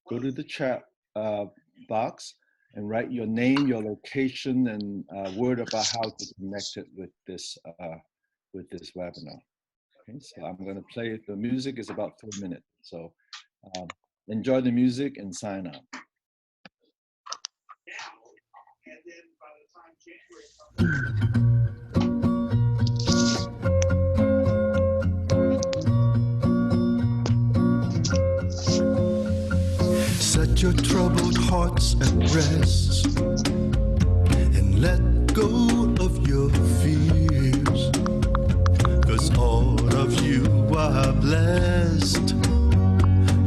go to the chat box and write your name, your location, and word about how to connect it with this webinar. Okay, so I'm going to play. The music is about 4 minutes, so enjoy the music and sign up. Set your troubled hearts at rest and let go of your fears, 'cause all of you are blessed.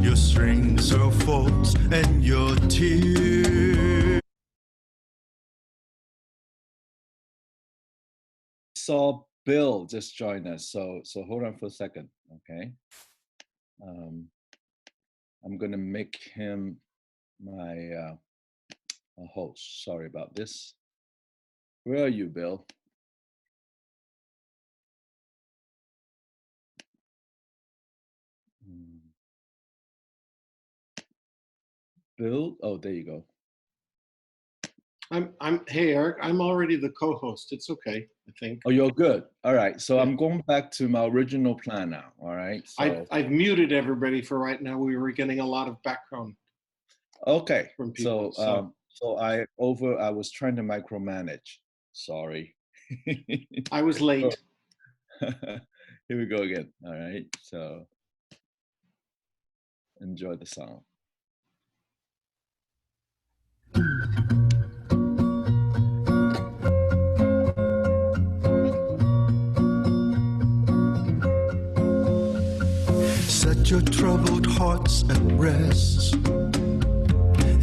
Your strings are faults and your tears. Saw Bill just joined us, so hold on for a second, okay? I'm gonna make him my host. Sorry about this. Where are you, Bill? Bill, oh, there you go. Hey, Eric, I'm already the co-host. It's okay, I think. Oh, you're good. All right, so yeah. I'm going back to my original plan now, all right? So I've muted everybody for right now. We were getting a lot of background. Okay, from people, so I was trying to micromanage. Sorry. I was late. Here we go again. All right, so enjoy the song. Set your troubled hearts at rest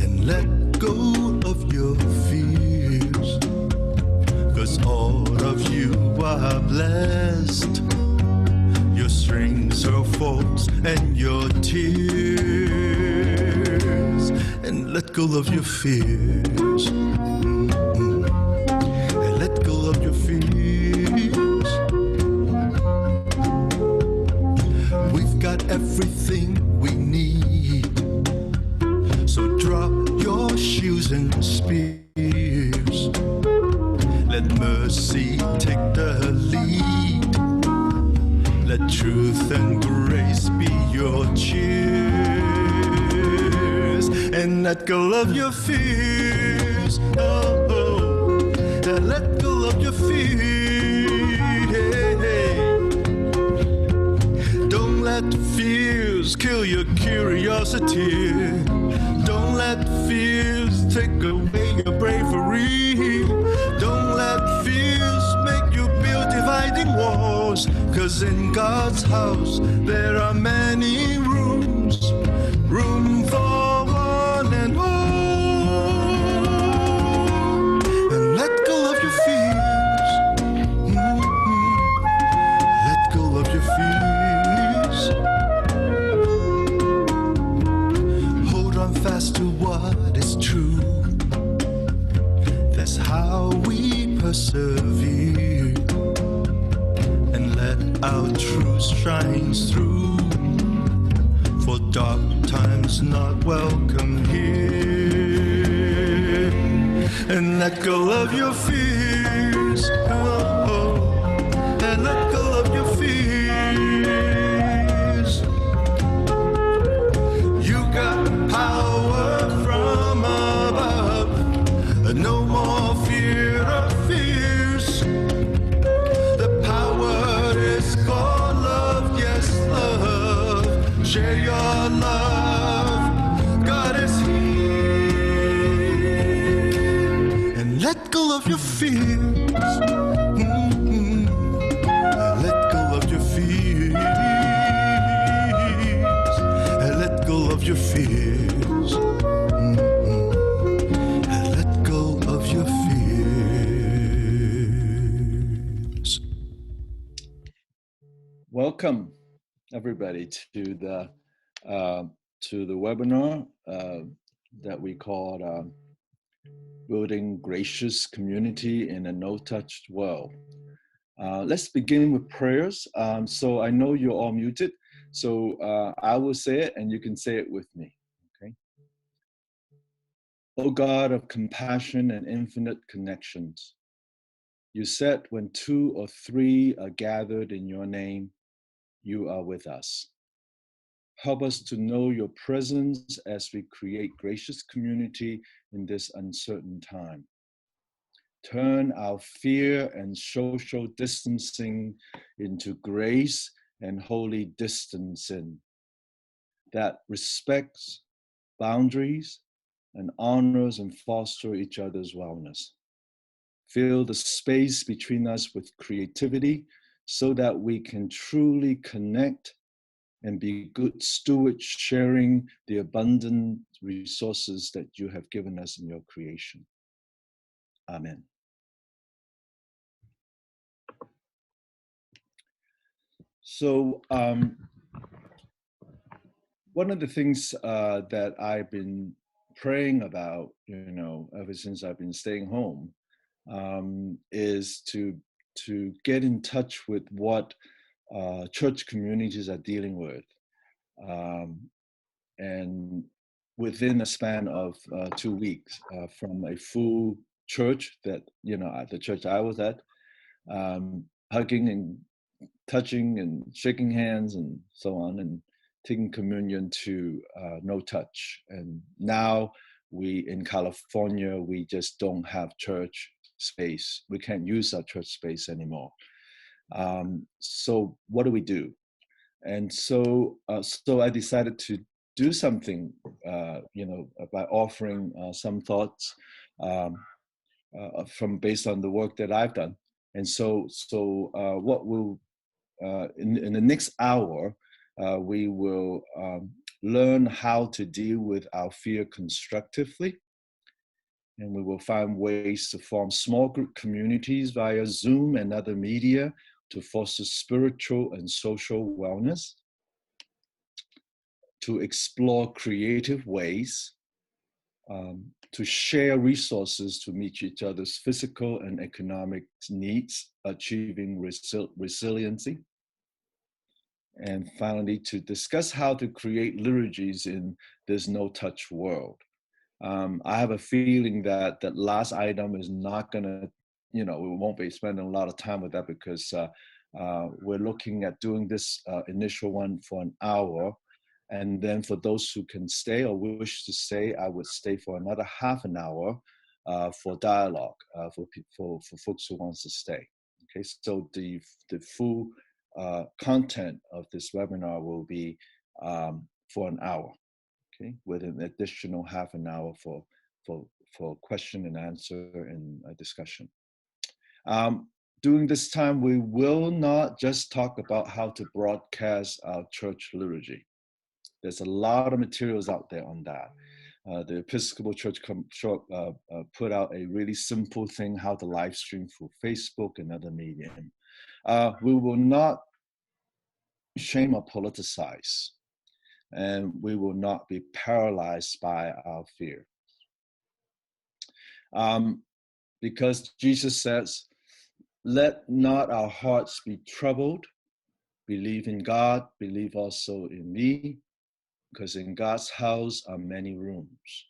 and let go of your fears, 'cause all of you are blessed. Your strings are faults and your tears, and let go of your fears. And let go of your fears. We've got everything we need, so drop your shoes and spears. Let mercy take the lead. Let truth and grace be your cheers, and let go of your fears. Oh, oh. And let go of your fears. Don't let fears kill your curiosity. Don't let fears take away your bravery. Don't let fears make you build dividing walls, 'cause in God's house there are many rooms, room for one and all. And let go of your fears. Let go of your fears. Hold on fast to what is true. That's how we persevere, and let our truth shines through, for dark times not welcome here. And let go of your fears. Oh, oh. And let go of your fears. You got power from above, no more fear of fears. The power is called love, yes, love. Share your love, God is here. And let go of your fears. Let go of your fears. And let go of your fears. And let go of your fears. Welcome, everybody, to the webinar that we called Building Gracious Community in a No-Touch World. Let's begin with prayers. So I know you're all muted, so I will say it and you can say it with me, okay? O God of compassion and infinite connections, you said when 2 or 3 are gathered in your name, you are with us. Help us to know your presence as we create gracious community in this uncertain time. Turn our fear and social distancing into grace and holy distancing that respects boundaries and honors and foster each other's wellness. Fill the space between us with creativity so that we can truly connect and be good stewards sharing the abundant resources that you have given us in your creation. Amen. So one of the things that I've been praying about, ever since I've been staying home, is to get in touch with what church communities are dealing with, and within a span of 2 weeks, from a full church that at the church I was at, hugging and touching and shaking hands and so on, and taking communion to no touch. And now in California, we just don't have church space. We can't use our church space anymore. So what do we do? And so I decided to do something, by offering some thoughts based on the work that I've done. And so what we'll in the next hour, we will learn how to deal with our fear constructively. And we will find ways to form small group communities via Zoom and other media to foster spiritual and social wellness, to explore creative ways to share resources to meet each other's physical and economic needs, achieving resiliency. And finally, to discuss how to create liturgies in this no-touch world. I have a feeling that that last item is not gonna, we won't be spending a lot of time with that, because we're looking at doing this initial one for an hour. And then for those who can stay or wish to stay, I would stay for another half an hour for dialogue for folks who wants to stay. Okay, so the full content of this webinar will be for an hour, okay, with an additional half an hour for question and answer and discussion. During this time, we will not just talk about how to broadcast our church liturgy. There's a lot of materials out there on that. The Episcopal Church put out a really simple thing, how to live stream through Facebook and other media. We will not shame or politicize, and we will not be paralyzed by our fear. Because Jesus says, let not our hearts be troubled. Believe in God, believe also in me, because in God's house are many rooms.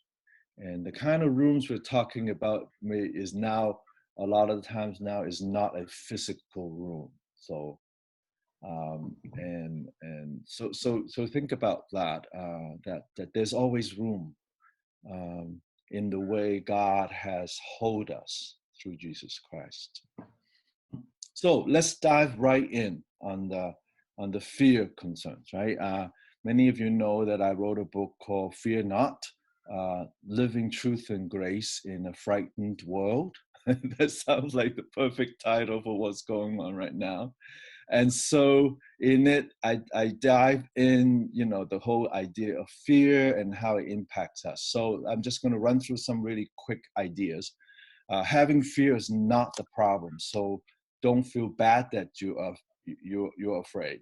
And the kind of rooms we're talking about is now, a lot of the times now, is not a physical room. So, so think about that, that there's always room in the way God has hold us through Jesus Christ. So let's dive right in on the fear concerns, right? Many of you know that I wrote a book called Fear Not, Living Truth and Grace in a Frightened World. That sounds like the perfect title for what's going on right now. And so in it, I dive in, the whole idea of fear and how it impacts us. So I'm just going to run through some really quick ideas. Having fear is not the problem. So don't feel bad that you're afraid.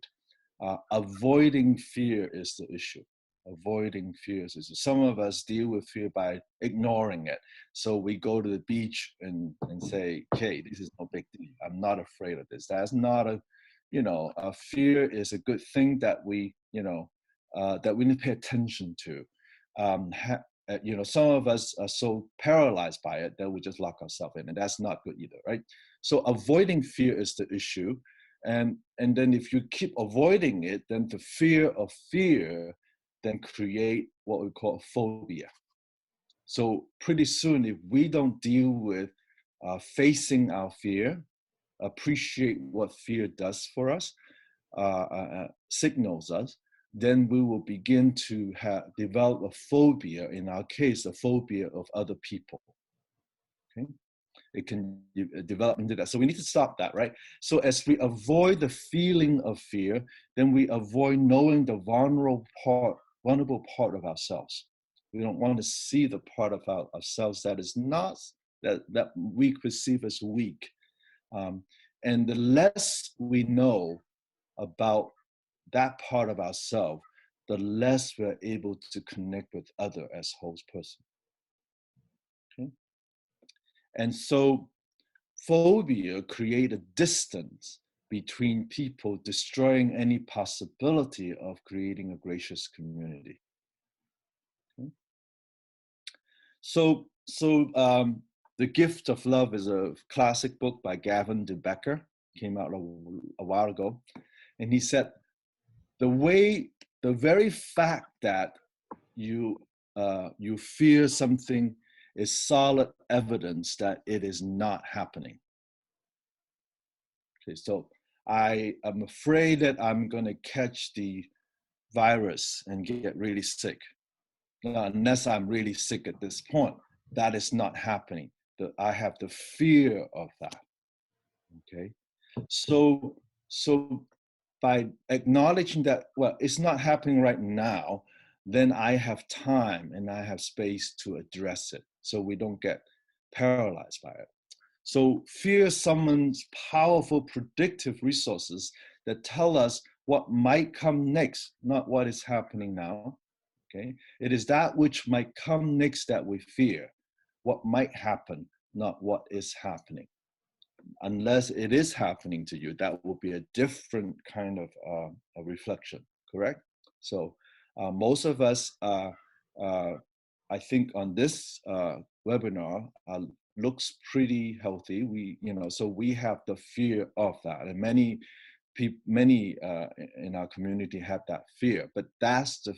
Avoiding fear is the issue. Avoiding fears is some of us deal with fear by ignoring it. So we go to the beach and say, okay, this is no big deal. I'm not afraid of this. That's not a fear is a good thing that we, that we need to pay attention to. some of us are so paralyzed by it that we just lock ourselves in, and that's not good either, right? So avoiding fear is the issue. And then if you keep avoiding it, then the fear of fear then create what we call a phobia. So pretty soon, if we don't deal with facing our fear, appreciate what fear does for us, signals us, then we will begin to develop a phobia, in our case, a phobia of other people. Okay? It can develop into that. So we need to stop that, right? So as we avoid the feeling of fear, then we avoid knowing the vulnerable part of ourselves. We don't want to see the part of ourselves that is not, that we perceive as weak. And the less we know about that part of ourselves, the less we're able to connect with other as whole person. Okay? And so phobia create a distance between people, destroying any possibility of creating a gracious community. Okay? So The Gift of Love is a classic book by Gavin de Becker, came out a while ago. And he said, the very fact that you fear something is solid evidence that it is not happening. Okay, so I am afraid that I'm going to catch the virus and get really sick. Unless I'm really sick at this point, that is not happening. I have the fear of that. Okay, so by acknowledging that, well, it's not happening right now, then I have time and I have space to address it, so we don't get paralyzed by it. So fear summons powerful predictive resources that tell us what might come next, not what is happening now. Okay, it is that which might come next that we fear, what might happen, not what is happening. Unless it is happening to you, that will be a different kind of a reflection, correct? So most of us, I think on this webinar, looks pretty healthy. So we have the fear of that, and many in our community have that fear. But that's the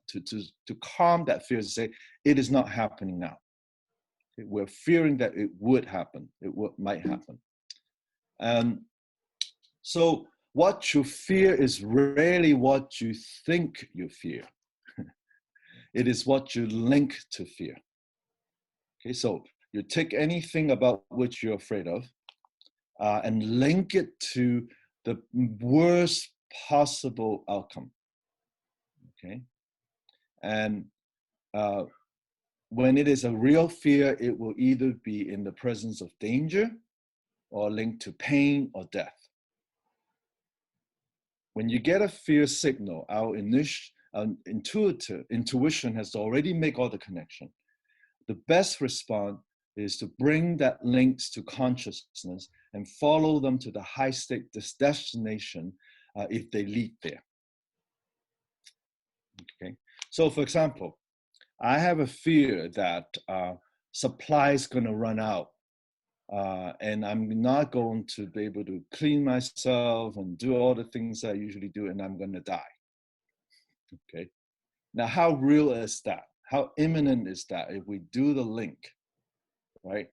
to calm that fear, to say it is not happening now. We're fearing that it would happen, might happen. So what you fear is rarely what you think you fear. It is what you link to fear. Okay, so you take anything about which you're afraid of and link it to the worst possible outcome. Okay, and when it is a real fear, it will either be in the presence of danger or linked to pain or death. When you get a fear signal, our intuition has already made all the connection. The best response is to bring that links to consciousness and follow them to the high state destination if they lead there. Okay, so for example, I have a fear that supply is going to run out, and I'm not going to be able to clean myself and do all the things I usually do, and I'm going to die. Okay, now how real is that? How imminent is that if we do the link, right?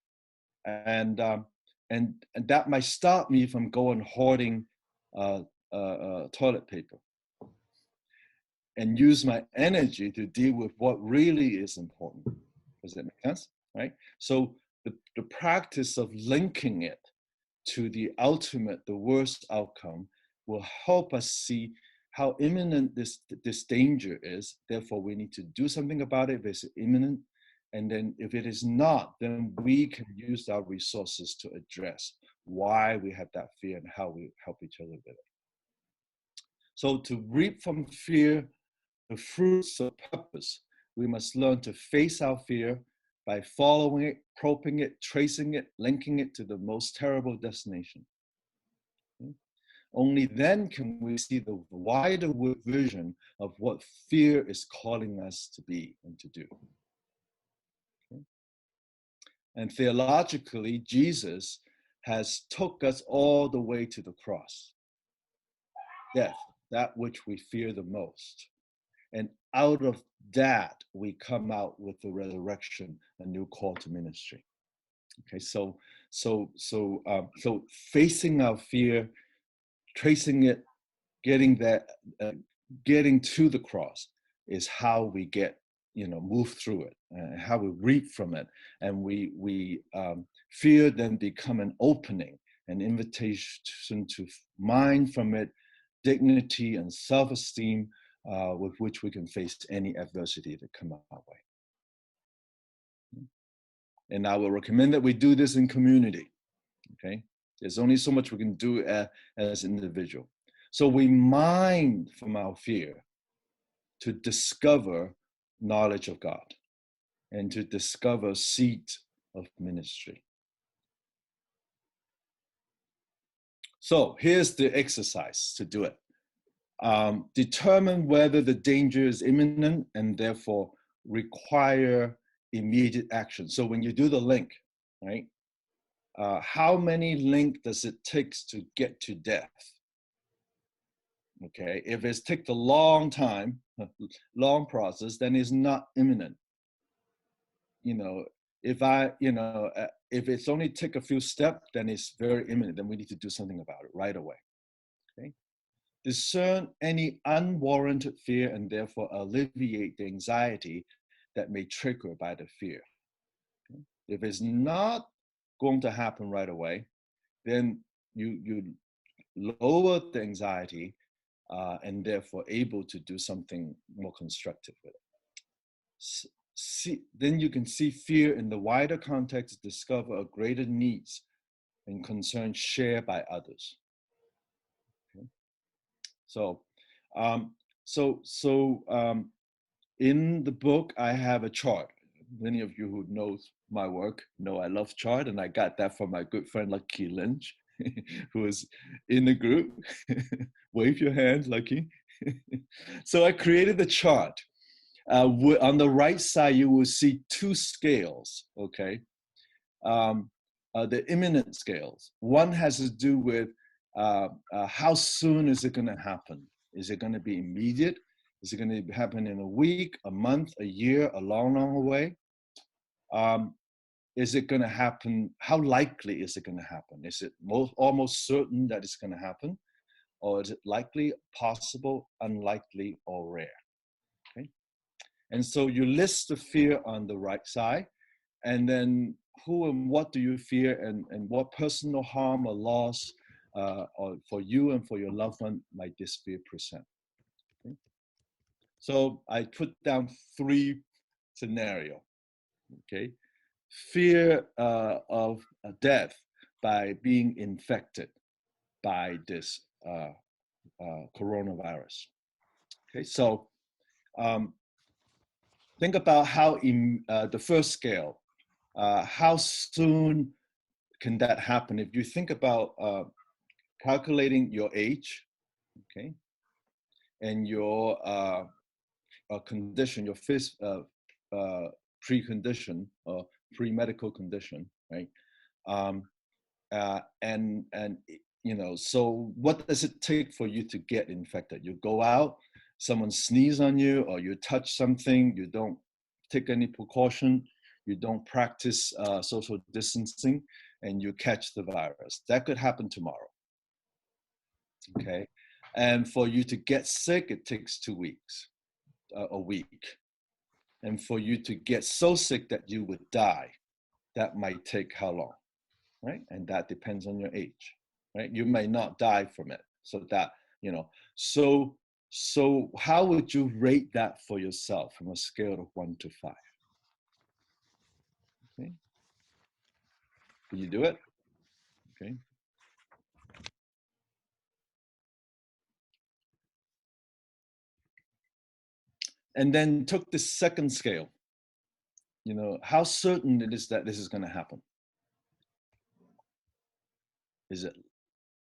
And that might stop me from going hoarding toilet paper and use my energy to deal with what really is important. Does that make sense? Right? So the practice of linking it to the ultimate, the worst outcome, will help us see how imminent this danger is. Therefore, we need to do something about it if it's imminent. And then if it is not, then we can use our resources to address why we have that fear and how we help each other with it. So to reap from fear the fruits of purpose, we must learn to face our fear by following it, probing it, tracing it, linking it to the most terrible destination. Okay? Only then can we see the wider vision of what fear is calling us to be and to do. And theologically, Jesus has took us all the way to the cross. Death, that which we fear the most. And out of that, we come out with the resurrection, a new call to ministry. Okay, so facing our fear, tracing it, getting to the cross is how we get, move through it, how we reap from it, and we fear then become an opening, an invitation to mine from it dignity and self-esteem with which we can face any adversity that come our way. And I will recommend that we do this in community. Okay, there's only so much we can do as individual. So we mine from our fear to discover knowledge of God and to discover seat of ministry. So here's the exercise to do it. Determine whether the danger is imminent and therefore require immediate action. So when you do the link, right? How many link does it take to get to death? Okay, if it's take a long time, long process, then it's not imminent. If it's only take a few steps, then it's very imminent. Then we need to do something about it right away. Okay, discern any unwarranted fear and therefore alleviate the anxiety that may trigger by the fear. Okay? If it's not going to happen right away, then you lower the anxiety and therefore able to do something more constructive with it. Then you can see fear in the wider context, discover a greater needs and concerns shared by others. Okay. In the book, I have a chart. Many of you who knows my work know I love chart, and I got that from my good friend Lucky Lynch, who is in the group. Wave your hand, Lucky. So I created the chart. On the right side, you will see two scales, okay? The imminent scales. One has to do with how soon is it gonna happen? Is it gonna be immediate? Is it gonna happen in a week, a month, a year, a long, long way? Is it gonna happen? How likely is it gonna happen? Is it almost certain that it's gonna happen? Or is it likely, possible, unlikely, or rare? Okay. And so you list the fear on the right side, and then who and what do you fear, and what personal harm or loss or for you and for your loved one might this fear present? Okay. So I put down 3 scenarios. Okay, fear of death by being infected by this coronavirus. Okay, so think about how in the first scale, how soon can that happen? If you think about calculating your age, okay, and your condition, your precondition or pre-medical condition, right? So what does it take for you to get infected? You go out, someone sneeze on you, or you touch something, you don't take any precaution, you don't practice social distancing, and you catch the virus. That could happen tomorrow, okay? And for you to get sick, it takes 2 weeks, a week. And for you to get so sick that you would die, that might take how long, right? And that depends on your age, right? You may not die from it. So that, so how would you rate that for yourself from a scale of 1 to 5? Okay. Can you do it? Okay. And then took the second scale. How certain it is that this is going to happen? Is it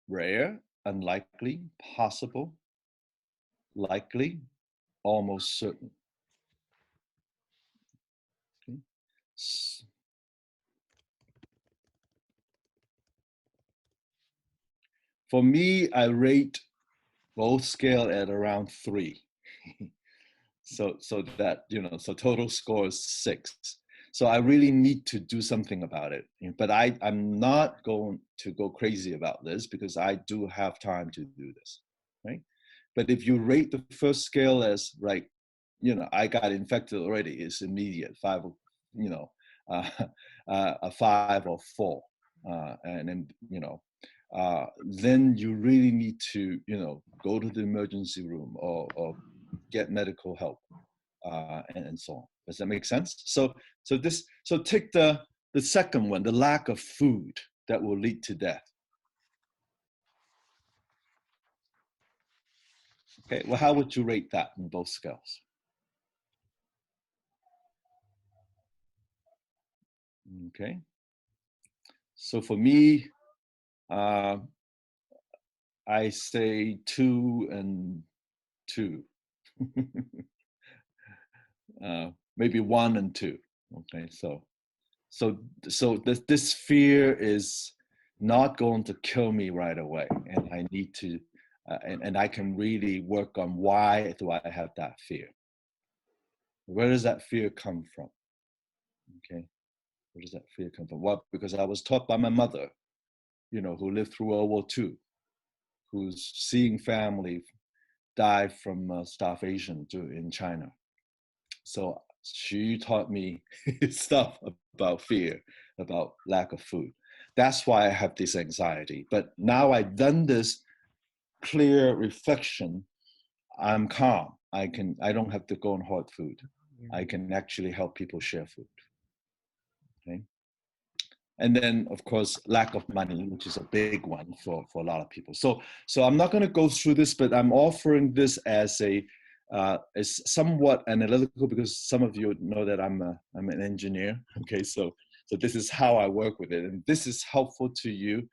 rare, unlikely, possible, likely, almost certain? Okay. For me, I rate both scale at around 3. So that, so total score is 6. So I really need to do something about it. But I'm not going to go crazy about this because I do have time to do this, right? But if you rate the first scale as like, I got infected already, it's immediate, 5, uh, a 5 or 4. And then, then you really need to, go to the emergency room or get medical help, and so on. Does that make sense? So take the second one, the lack of food that will lead to death. Okay, well, how would you rate that in both scales? Okay, so for me, I say 2 and 2. Maybe 1 and 2. Okay, so this fear is not going to kill me right away, and I need to, and I can really work on why do I have that fear? Where does that fear come from? Okay, where does that fear come from? Well, because I was taught by my mother, who lived through World War II, who's seeing family die from starvation in China. So she taught me stuff about fear, about lack of food. That's why I have this anxiety. But now I've done this clear reflection, I'm calm. I don't have to go on hard food. I can actually help people share food. Okay. And then, of course, lack of money, which is a big one for a lot of people. So I'm not going to go through this, but I'm offering this as is somewhat analytical because some of you know that I'm an engineer. Okay, so this is how I work with it, and this is helpful to you.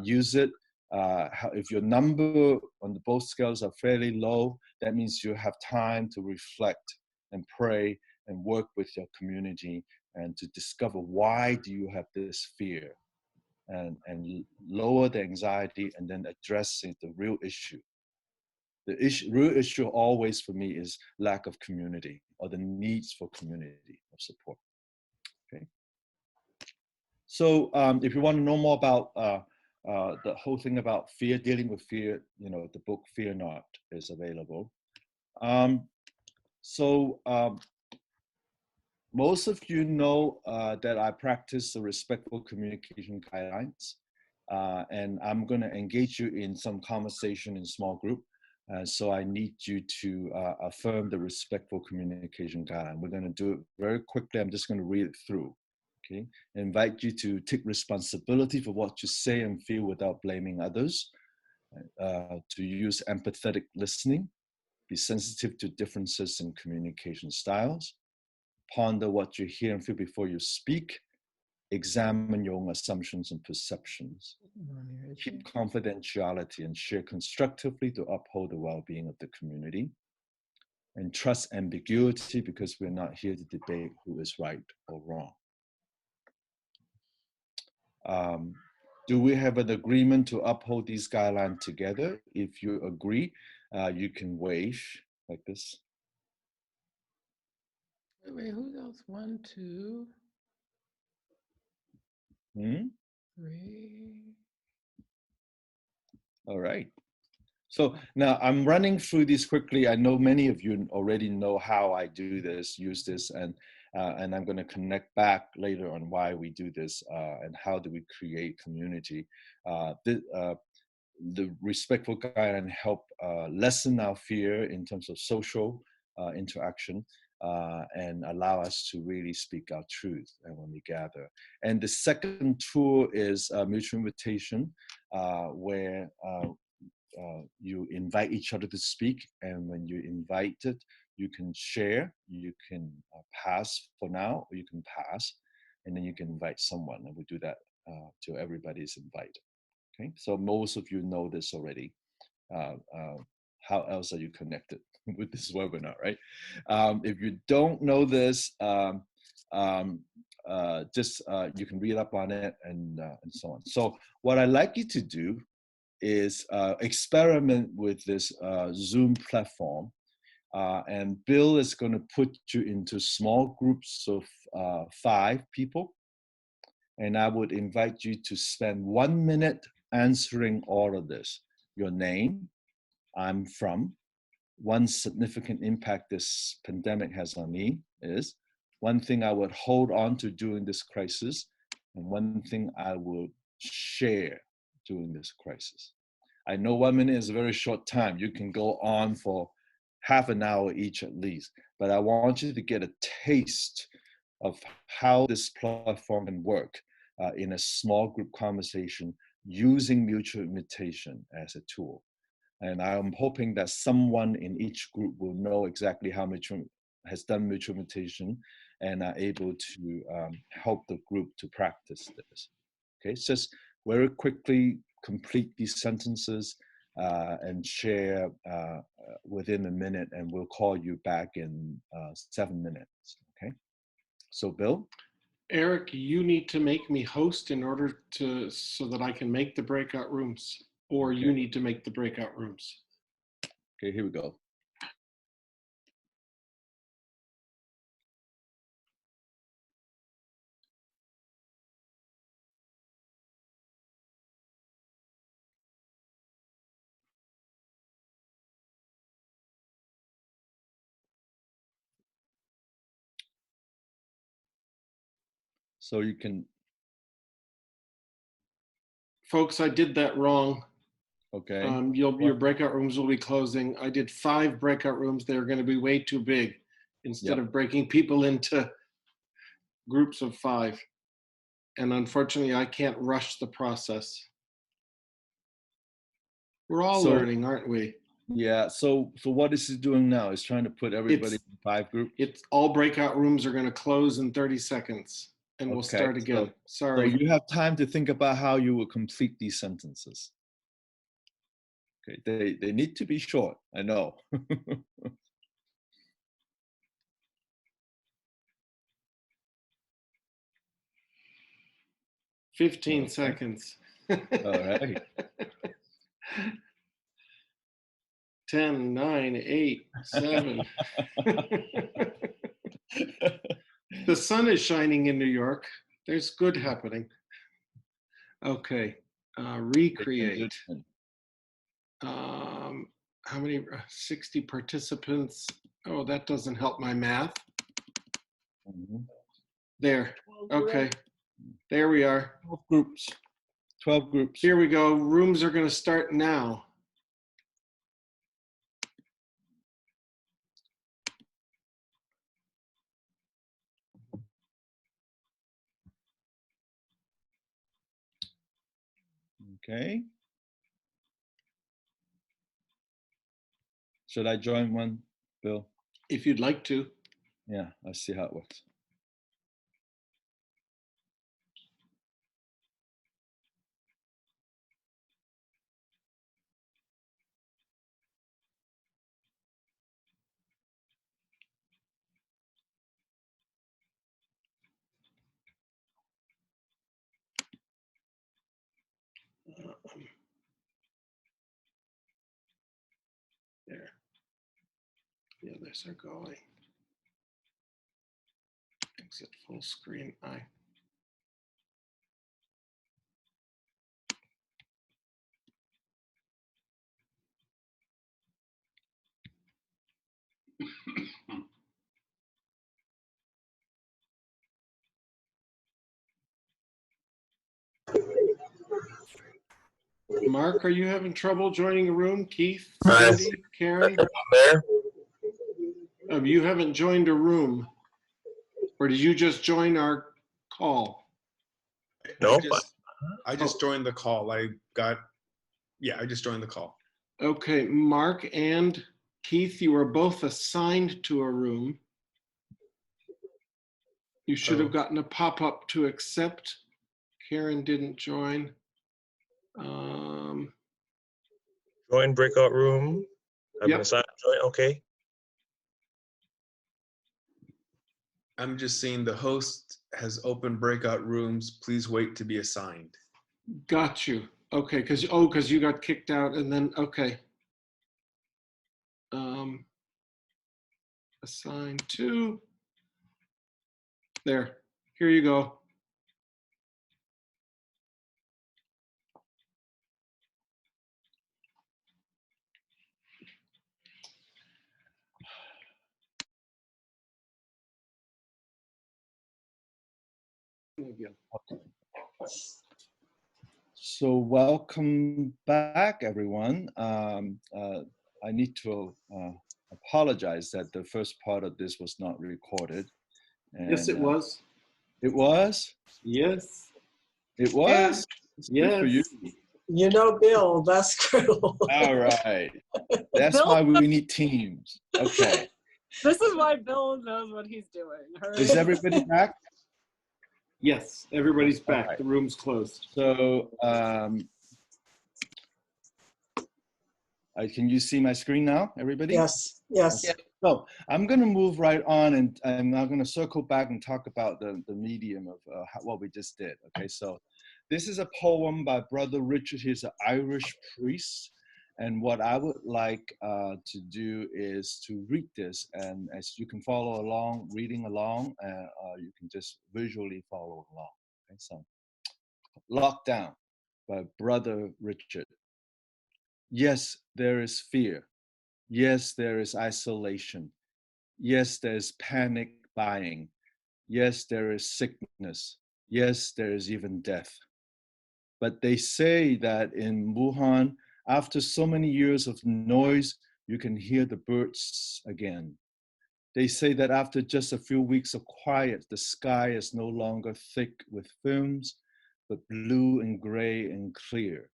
Use it. If your number on the both scales are fairly low, that means you have time to reflect and pray and work with your community and to discover why do you have this fear, and lower the anxiety, and then addressing the real issue. The real issue always for me is lack of community or the needs for community of support. Okay. So if you want to know more about the whole thing about fear, dealing with fear, the book Fear Not is available. Most of you know that I practice the respectful communication guidelines, and I'm going to engage you in some conversation in small group. So I need you to affirm the respectful communication guideline. We're going to do it very quickly. I'm just going to read it through. Okay, I invite you to take responsibility for what you say and feel without blaming others. To use empathetic listening, be sensitive to differences in communication styles. Ponder what you hear and feel before you speak. Examine your own assumptions and perceptions. Keep confidentiality and share constructively to uphold the well-being of the community. And trust ambiguity because we're not here to debate who is right or wrong. Do we have an agreement to uphold these guidelines together? If you agree, you can wave like this. Wait, who else? 1, 2, 3. All right. So now I'm running through these quickly. I know many of you already know how I do this, use this, and I'm going to connect back later on why we do this and how do we create community. The respectful guideline help lessen our fear in terms of social interaction and allow us to really speak our truth when we gather. And the second tool is mutual invitation, where you invite each other to speak, and when you're invited, you can share, you can pass for now, or you can pass, and then you can invite someone, and we do that till everybody is invited. Okay, so most of you know this already. How else are you connected with this webinar, right? If you don't know this, just you can read up on it and so on. So what I'd like you to do is experiment with this Zoom platform. And Bill is going to put you into small groups of 5 people. And I would invite you to spend 1 minute answering all of this. Your name, I'm from, one significant impact this pandemic has on me is, one thing I would hold on to during this crisis, and one thing I would share during this crisis. I know 1 minute is a very short time. You can go on for half an hour each at least, but I want you to get a taste of how this platform can work in a small group conversation using mutual invitation as a tool. And I'm hoping that someone in each group will know exactly how has done mutual invitation and are able to help the group to practice this. Okay, so just very quickly complete these sentences and share within a minute, and we'll call you back in 7 minutes. Okay, so Bill? Eric, you need to make me host in order so that I can make the breakout rooms, or you need to make the breakout rooms. Okay, here we go. So you can. Folks, I did that wrong. Okay. Your breakout rooms will be closing. I did 5 breakout rooms. They're going to be way too big. Instead of breaking people into groups of 5. And unfortunately, I can't rush the process. We're all learning, aren't we? Yeah, so what is he doing now? He's trying to put everybody in 5 groups? It's all breakout rooms are going to close in 30 seconds. And we'll start again. Sorry. So you have time to think about how you will complete these sentences. Okay, they need to be short, I know. 15 seconds. All right. 10, 9, 8, 7. The sun is shining in New York. There's good happening. Okay, recreate. How many? 60 participants. Oh, that doesn't help my math. There. Okay. There we are. 12 groups. 12 groups. Here we go. Rooms are going to start now. Okay. Should I join one, Bill? If you'd like to. Yeah, let's see how it works. There. The others are going. Exit full screen. Mark, are you having trouble joining a room? Keith, Cindy, Karen? You haven't joined a room. Or did you just join our call? No, I just joined the call. I just joined the call. Okay, Mark and Keith, you were both assigned to a room. You should have gotten a pop-up to accept. Karen didn't join. Join breakout room. I've been assigned to join. Okay. I'm just seeing the host has opened breakout rooms. Please wait to be assigned. Got you. Okay, because you got kicked out and then okay. Assign to. There. Here you go. So welcome back, everyone. I need to apologize that the first part of this was not recorded. Yes, it And, was. It was? Yes. It was? It's good for you. Yes. You know, Bill, that's true. All right. That's why we need teams. Okay. This is why Bill knows what he's doing. Is everybody back? Yes. Everybody's back. All right. The room's closed. So, can you see my screen now, everybody? Yes, yes. So I'm going to move right on, and I'm now going to circle back and talk about the medium of what we just did. Okay, so this is a poem by Brother Richard. He's an Irish priest. And what I would like to do is to read this, and as you can follow along, reading along, you can just visually follow along. Okay, so Lockdown by Brother Richard. Yes, there is fear. Yes, there is isolation. Yes, there is panic buying. Yes, there is sickness. Yes, there is even death. But they say that in Wuhan, after so many years of noise, you can hear the birds again. They say that after just a few weeks of quiet, the sky is no longer thick with fumes, but blue and gray and clear.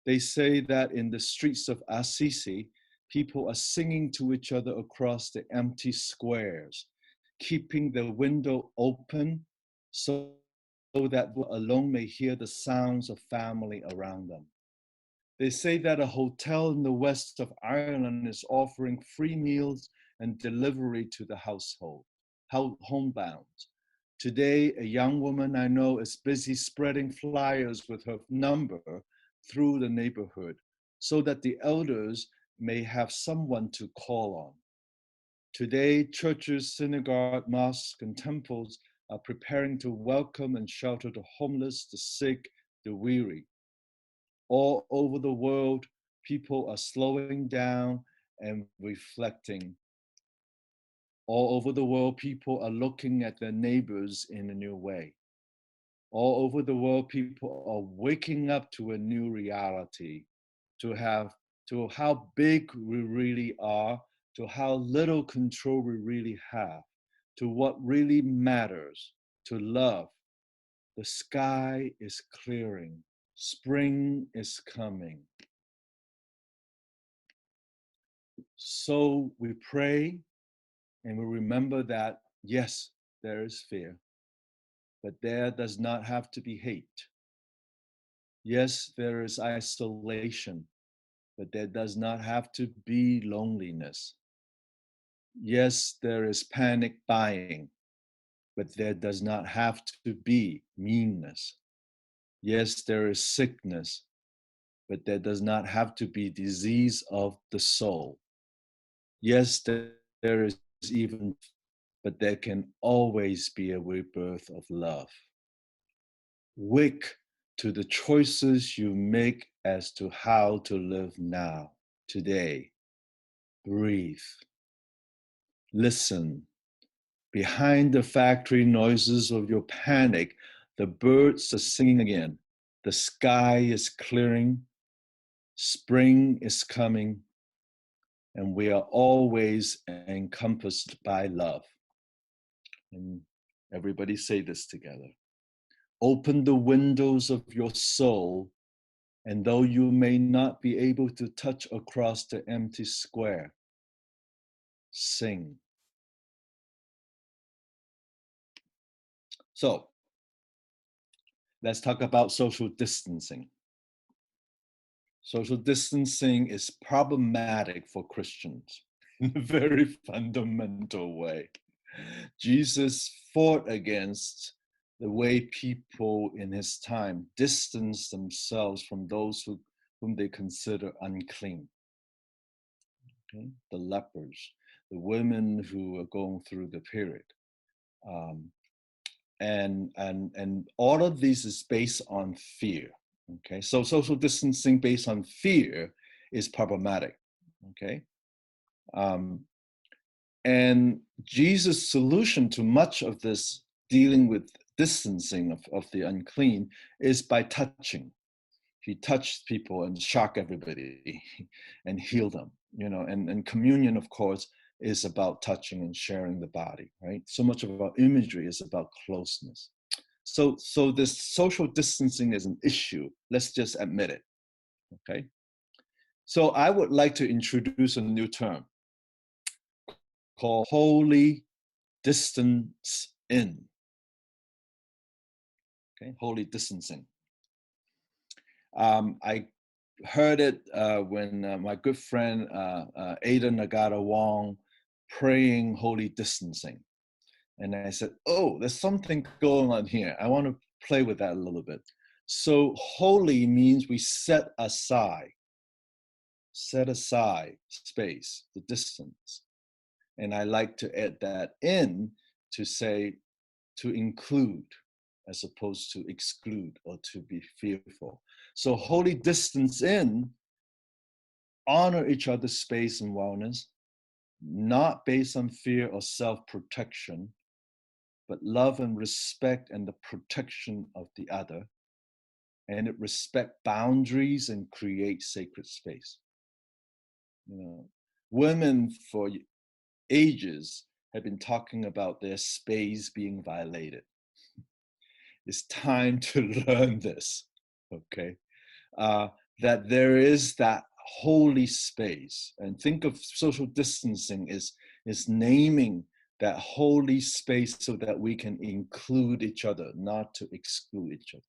They say that in the streets of Assisi, people are singing to each other across the empty squares, keeping the window open so that alone may hear the sounds of family around them. They say that a hotel in the west of Ireland is offering free meals and delivery to the household, homebound. Today, a young woman I know is busy spreading flyers with her number through the neighborhood so that the elders may have someone to call on. Today, churches, synagogues, mosques, and temples are preparing to welcome and shelter the homeless, the sick, the weary. All over the world, people are slowing down and reflecting. All over the world, people are looking at their neighbors in a new way. All over the world, people are waking up to a new reality, to how big we really are, to how little control we really have, to what really matters, to love. The sky is clearing. Spring is coming. So we pray and we remember that, yes, there is fear, but there does not have to be hate. Yes, there is isolation, but there does not have to be loneliness. Yes, there is panic buying, but there does not have to be meanness. Yes, there is sickness, but there does not have to be disease of the soul. Yes, there is even, but there can always be a rebirth of love. Wake to the choices you make as to how to live now, today. Breathe. Listen. Behind the factory noises of your panic, the birds are singing again. The sky is clearing. Spring is coming. And we are always encompassed by love. And everybody say this together. Open the windows of your soul, and though you may not be able to touch across the empty square, sing. So, let's talk about social distancing. Social distancing is problematic for Christians in a very fundamental way. Jesus fought against the way people in his time distanced themselves from those whom they consider unclean. Okay? The lepers, the women who are going through the period. And all of these is based on fear. Okay, so social distancing based on fear is problematic. Okay, and Jesus' solution to much of this dealing with distancing of the unclean is by touching. He touched people and shocked everybody and healed them, you know, and communion, of course, is about touching and sharing the body, right? So much of our imagery is about closeness. So this social distancing is an issue. Let's just admit it, okay? So I would like to introduce a new term called holy distance in. Okay, holy distancing. I heard it when my good friend Ada Nagata Wong praying holy distancing. And I said, oh, there's something going on here. I want to play with that a little bit. So holy means we set aside space, the distance. And I like to add that in to say to include as opposed to exclude or to be fearful. So holy distance in, honor each other's space and wellness, not based on fear or self-protection, but love and respect and the protection of the other. And it respect boundaries and create sacred space. You know, women for ages have been talking about their space being violated. It's time to learn this, okay? That there is that holy space, and think of social distancing is naming that holy space so that we can include each other, not to exclude each other.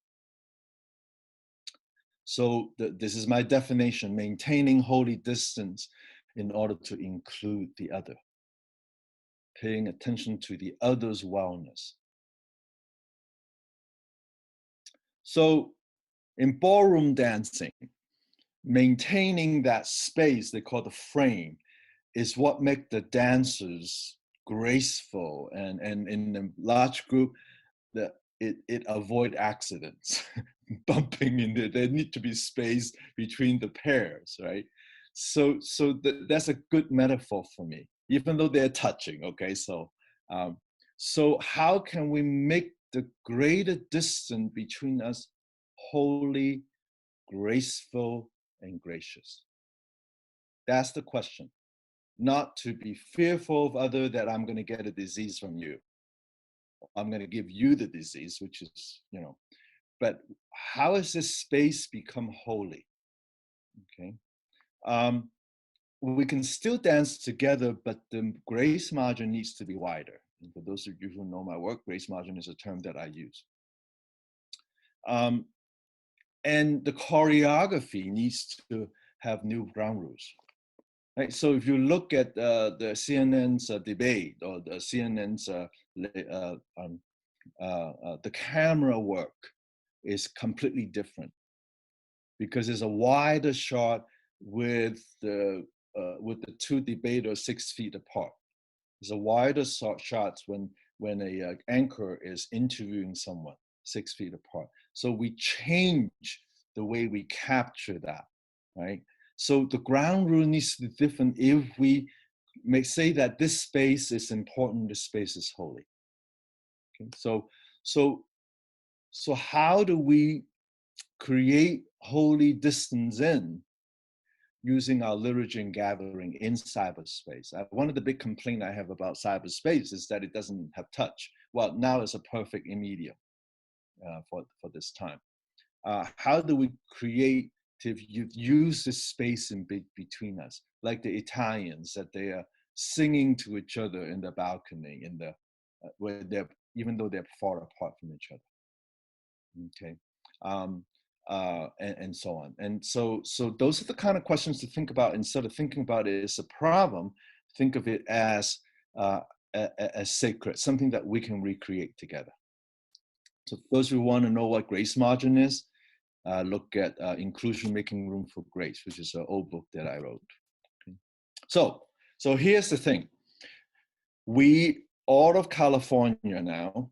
So this is my definition, maintaining holy distance in order to include the other, paying attention to the other's wellness. So in ballroom dancing, maintaining that space they call the frame is what makes the dancers graceful, and in a large group that it avoid accidents bumping into. There need to be space between the pairs, right? So that's a good metaphor for me, even though they're touching. Okay, so how can we make the greater distance between us holy, graceful, and gracious? That's the question. Not to be fearful of other, that I'm going to get a disease from you. I'm going to give you the disease, which is, you know, but how has this space become holy? Okay. We can still dance together, but the grace margin needs to be wider. And for those of you who know my work, grace margin is a term that I use. And the choreography needs to have new ground rules. Right? So if you look at the CNN's debate or the CNN's, the camera work is completely different because it's a wider shot with the two debaters 6 feet apart. It's a wider shot when a anchor is interviewing someone 6 feet apart. So we change the way we capture that, right? So the ground rule needs to be different if we may say that this space is important, this space is holy. Okay? So how do we create holy distance in using our liturgy and gathering in cyberspace? One of the big complaints I have about cyberspace is that it doesn't have touch. Well, now it's a perfect medium for this time. How do we create to use this space in between us, like the Italians, that they are singing to each other in the balcony, in the where they're, even though they're far apart from each other. Okay, and so on. And so those are the kind of questions to think about. Instead of thinking about it as a problem, think of it as sacred, something that we can recreate together. So those who want to know what grace margin is, look at Inclusion Making Room for Grace, which is an old book that I wrote. Okay. So here's the thing. All of California now,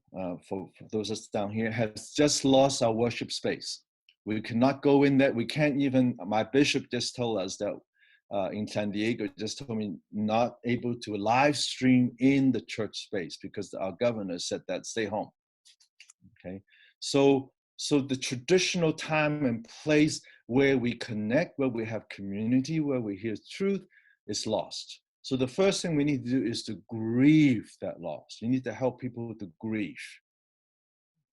for those of us down here, has just lost our worship space. We cannot go in there. We can't even, my bishop just told us that in San Diego, just told me not able to live stream in the church space because our governor said that stay home. Okay, so the traditional time and place where we connect, where we have community, where we hear truth is lost. So the first thing we need to do is to grieve that loss. You need to help people to grieve.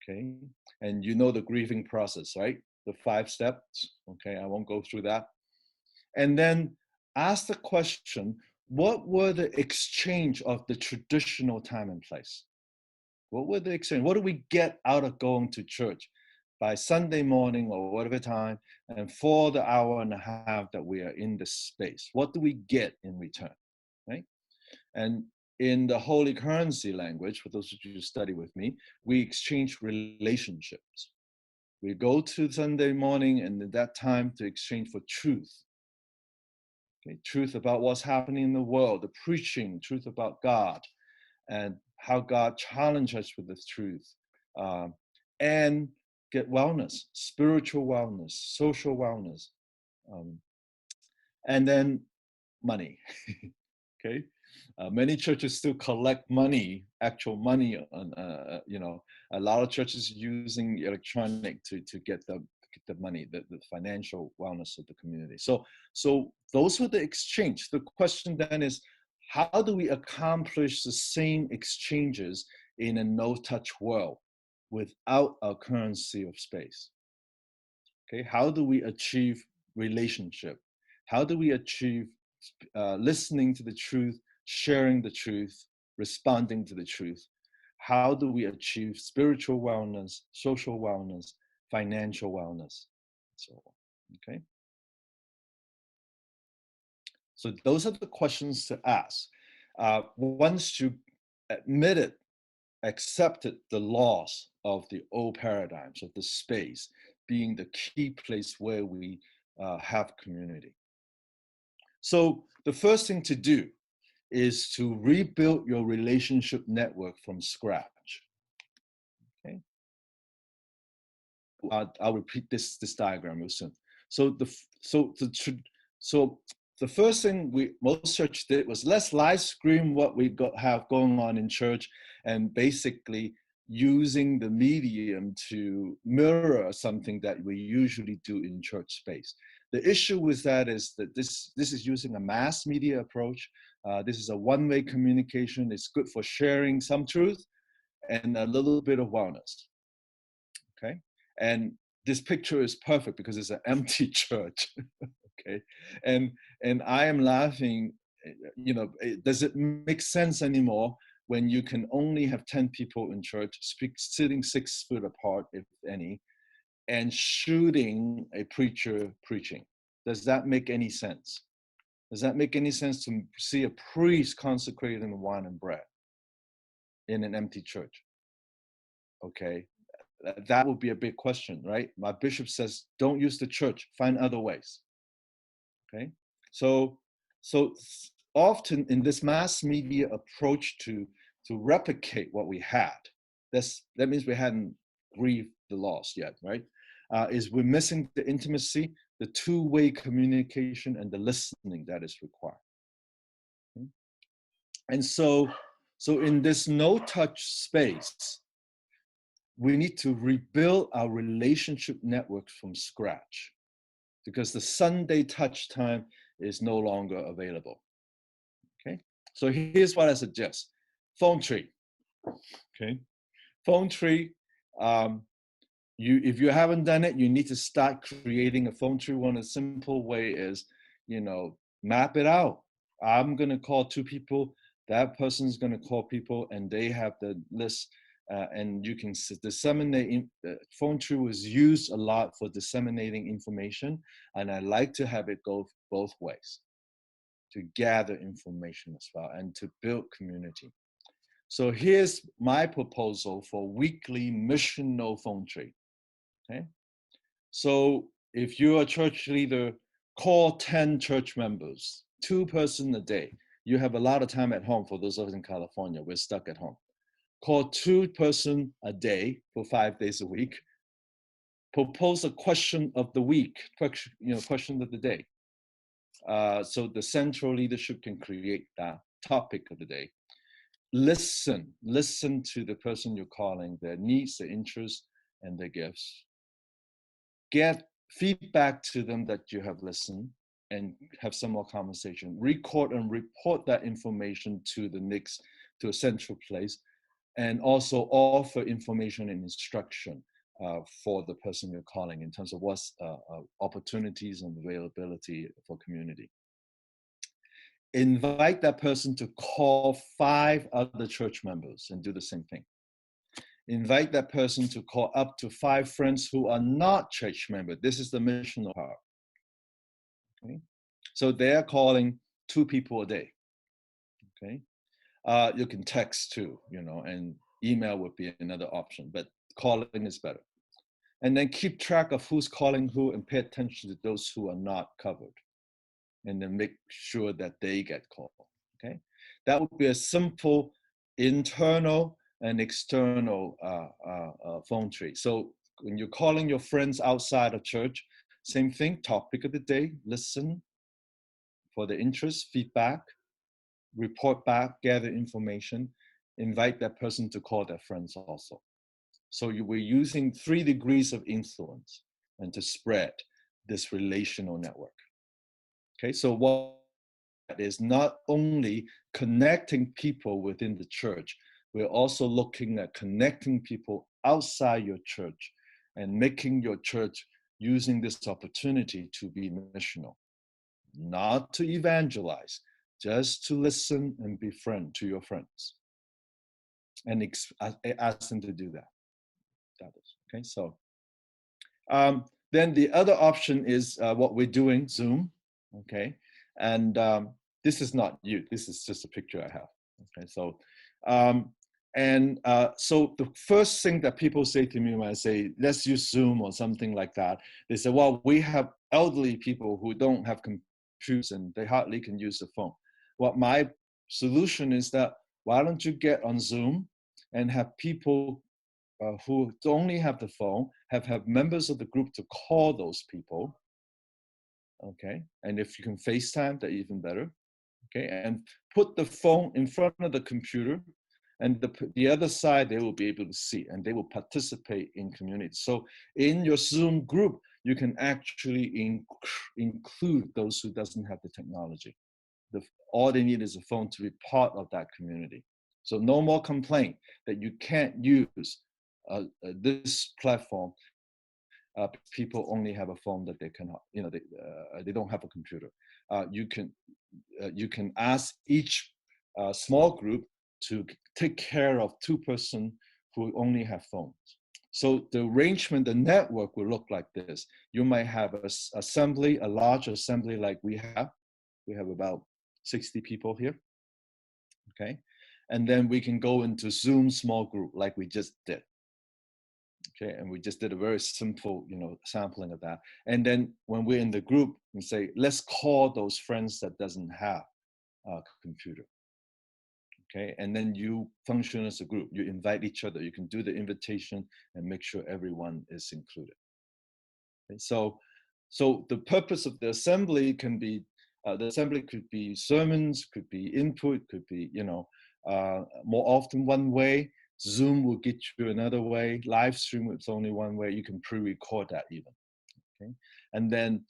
Okay, and you know the grieving process, right? The 5 steps. Okay, I won't go through that. And then ask the question, what were the exchange of the traditional time and place? What were the exchange? What do we get out of going to church by Sunday morning or whatever time, and for the hour and a half that we are in the space? What do we get in return, right? And in the Holy Currency language, for those of you who study with me, we exchange relationships. We go to Sunday morning and at that time to exchange for truth. Okay, truth about what's happening in the world, the preaching, truth about God, and how God challenged us with the truth, and get wellness, spiritual wellness, social wellness, and then money. Okay, many churches still collect money, actual money. You know, a lot of churches using electronic to get the money, the financial wellness of the community. So those were the exchange. The question then is, how do we accomplish the same exchanges in a no-touch world without our currency of space? Okay, how do we achieve relationship? How do we achieve listening to the truth, sharing the truth, responding to the truth? How do we achieve spiritual wellness, social wellness, financial wellness, and so on? Okay. So those are the questions to ask. Once you accepted the loss of the old paradigms of the space being the key place where we have community. So the first thing to do is to rebuild your relationship network from scratch. Okay. I'll repeat this diagram real soon. So the first thing most church did was, let's live stream what we have going on in church, and basically using the medium to mirror something that we usually do in church space. The issue with that is that this is using a mass media approach. This is a one-way communication. It's good for sharing some truth and a little bit of wellness. Okay, and this picture is perfect because it's an empty church. Okay, and I am laughing. You know, does it make sense anymore when you can only have 10 people in church, sitting 6 feet apart, if any, and shooting a preacher preaching? Does that make any sense? Does that make any sense to see a priest consecrated in wine and bread in an empty church? Okay, that would be a big question, right? My bishop says, don't use the church, find other ways. Okay, so often in this mass media approach to replicate what we had, that means we hadn't grieved the loss yet, right? Is we're missing the intimacy, the two-way communication, and the listening that is required. Okay? And so in this no-touch space, we need to rebuild our relationship networks from scratch, because the Sunday touch time is no longer available. Okay, so here's what I suggest. Phone tree. Okay, phone tree. If you haven't done it, you need to start creating a phone tree. One simple way is, you know, map it out. I'm gonna call 2 people, that person's gonna call people, and they have the list, and you can disseminate. Phone tree was used a lot for disseminating information, and I like to have it go both ways, to gather information as well and to build community. So here's my proposal for weekly missional phone tree. Okay. So if you're a church leader, call 10 church members, 2 person a day. You have a lot of time at home. For those of us in California, we're stuck at home. Call 2 person a day for 5 days a week. Propose a question of the week, question of the day. So the central leadership can create that topic of the day. Listen to the person you're calling, their needs, their interests, and their gifts. Get feedback to them that you have listened and have some more conversation. Record and report that information to a central place, and also offer information and instruction for the person you're calling in terms of what's opportunities and availability for community. Invite that person to call 5 other church members and do the same thing. Invite that person to call up to 5 friends who are not church members. This is the missional part. Okay? So they're calling 2 people a day. Okay? You can text too, and email would be another option, but calling is better. And then keep track of who's calling who and pay attention to those who are not covered. And then make sure that they get called, okay? That would be a simple internal and external phone tree. So when you're calling your friends outside of church, same thing, topic of the day, listen for the interest, feedback, report back, gather information, invite that person to call their friends also. So we're using 3 degrees of influence and to spread this relational network. Okay, so what is not only connecting people within the church, we're also looking at connecting people outside your church and making your church using this opportunity to be missional, not to evangelize, just to listen and be friend to your friends and ask them to do that. That is, okay, so then the other option is what we're doing, Zoom. Okay, and this is not you. This is just a picture I have. Okay, so so the first thing that people say to me when I say let's use Zoom or something like that, they say, well, we have elderly people who don't have computers and they hardly can use the phone. Well, my solution is that why don't you get on Zoom and have people who only have the phone have members of the group to call those people. Okay, and if you can FaceTime, that's even better. Okay, and put the phone in front of the computer, and the other side they will be able to see, and they will participate in community. So in your Zoom group, you can actually include those who doesn't have the technology. All they need is a phone to be part of that community. So no more complaint that you can't use this platform. People only have a phone that they cannot, they don't have a computer. You can ask each small group to take care of 2 person who only have phones. So the arrangement, the network will look like this. You might have a large assembly like we have. We have about 60 people here. Okay, and then we can go into Zoom small group like we just did. Okay, and we just did a very simple, sampling of that. And then when we're in the group, we say, let's call those friends that doesn't have a computer. Okay, and then you function as a group. You invite each other. You can do the invitation and make sure everyone is included. Okay, so the purpose of the assembly can be, could be sermons, could be input, could be, more often one way. Zoom will get you another way. Live stream, it's only one way. You can pre-record that even. Okay, and then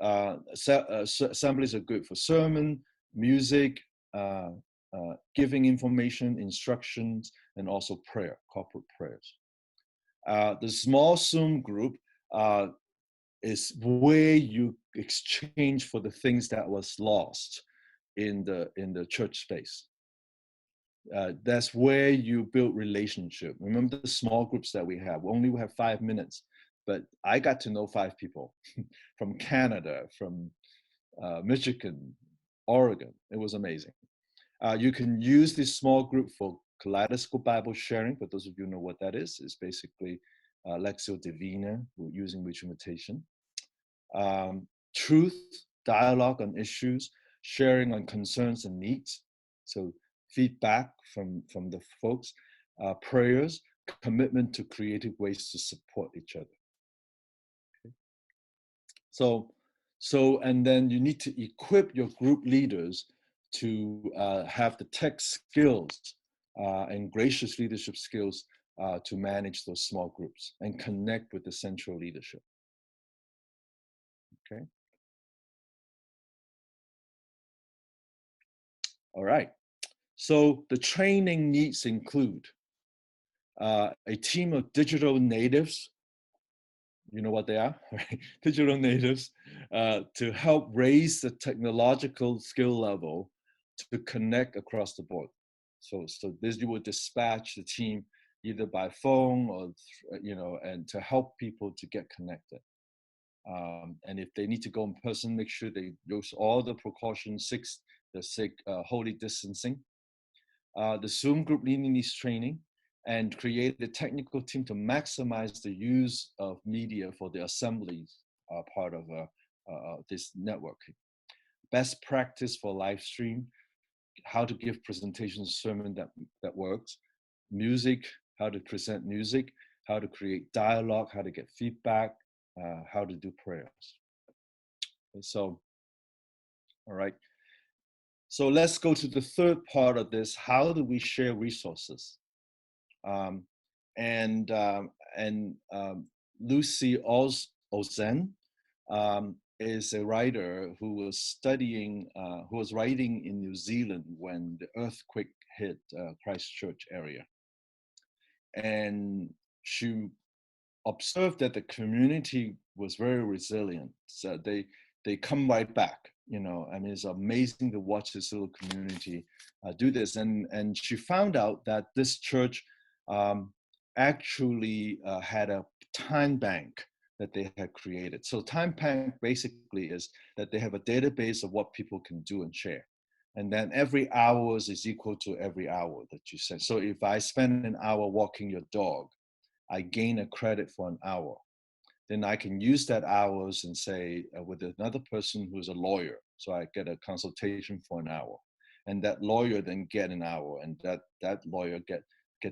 assemblies are good for sermon, music, giving information, instructions, and also prayer, corporate prayers. The small Zoom group is where you exchange for the things that was lost in the church space. That's where you build relationship. Remember the small groups that we have? We only have 5 minutes, but I got to know 5 people from Canada, from Michigan, Oregon. It was amazing. You can use this small group for Kaleidoscope Bible sharing, for those of you who know what that is basically Lectio Divina using mutual invitation. Truth, dialogue on issues, sharing on concerns and needs. So feedback from the folks, prayers, commitment to creative ways to support each other. Okay. So, and then you need to equip your group leaders to have the tech skills and gracious leadership skills to manage those small groups and connect with the central leadership. Okay. All right. So the training needs include a team of digital natives. You know what they are, right? Digital natives to help raise the technological skill level to connect across the board. So this you would dispatch the team either by phone or and to help people to get connected. And if they need to go in person, make sure they use all the precautions, holy distancing. The Zoom group leading this training and create a technical team to maximize the use of media for the assemblies part of this networking. Best practice for live stream, how to give presentations, sermon that works. Music, how to present music, how to create dialogue, how to get feedback, how to do prayers. Okay, so, all right. So let's go to the third part of this. How do we share resources? Lucy Ozen is a writer who was writing in New Zealand when the earthquake hit Christchurch area. And she observed that the community was very resilient. So they come right back. I mean, it's amazing to watch this little community do this. And she found out that this church actually had a time bank that they had created. So time bank basically is that they have a database of what people can do and share. And then every hour is equal to every hour that you send. So if I spend an hour walking your dog, I gain a credit for an hour. Then I can use that hours and say with another person who's a lawyer. So I get a consultation for an hour. And that lawyer then get an hour, and that lawyer get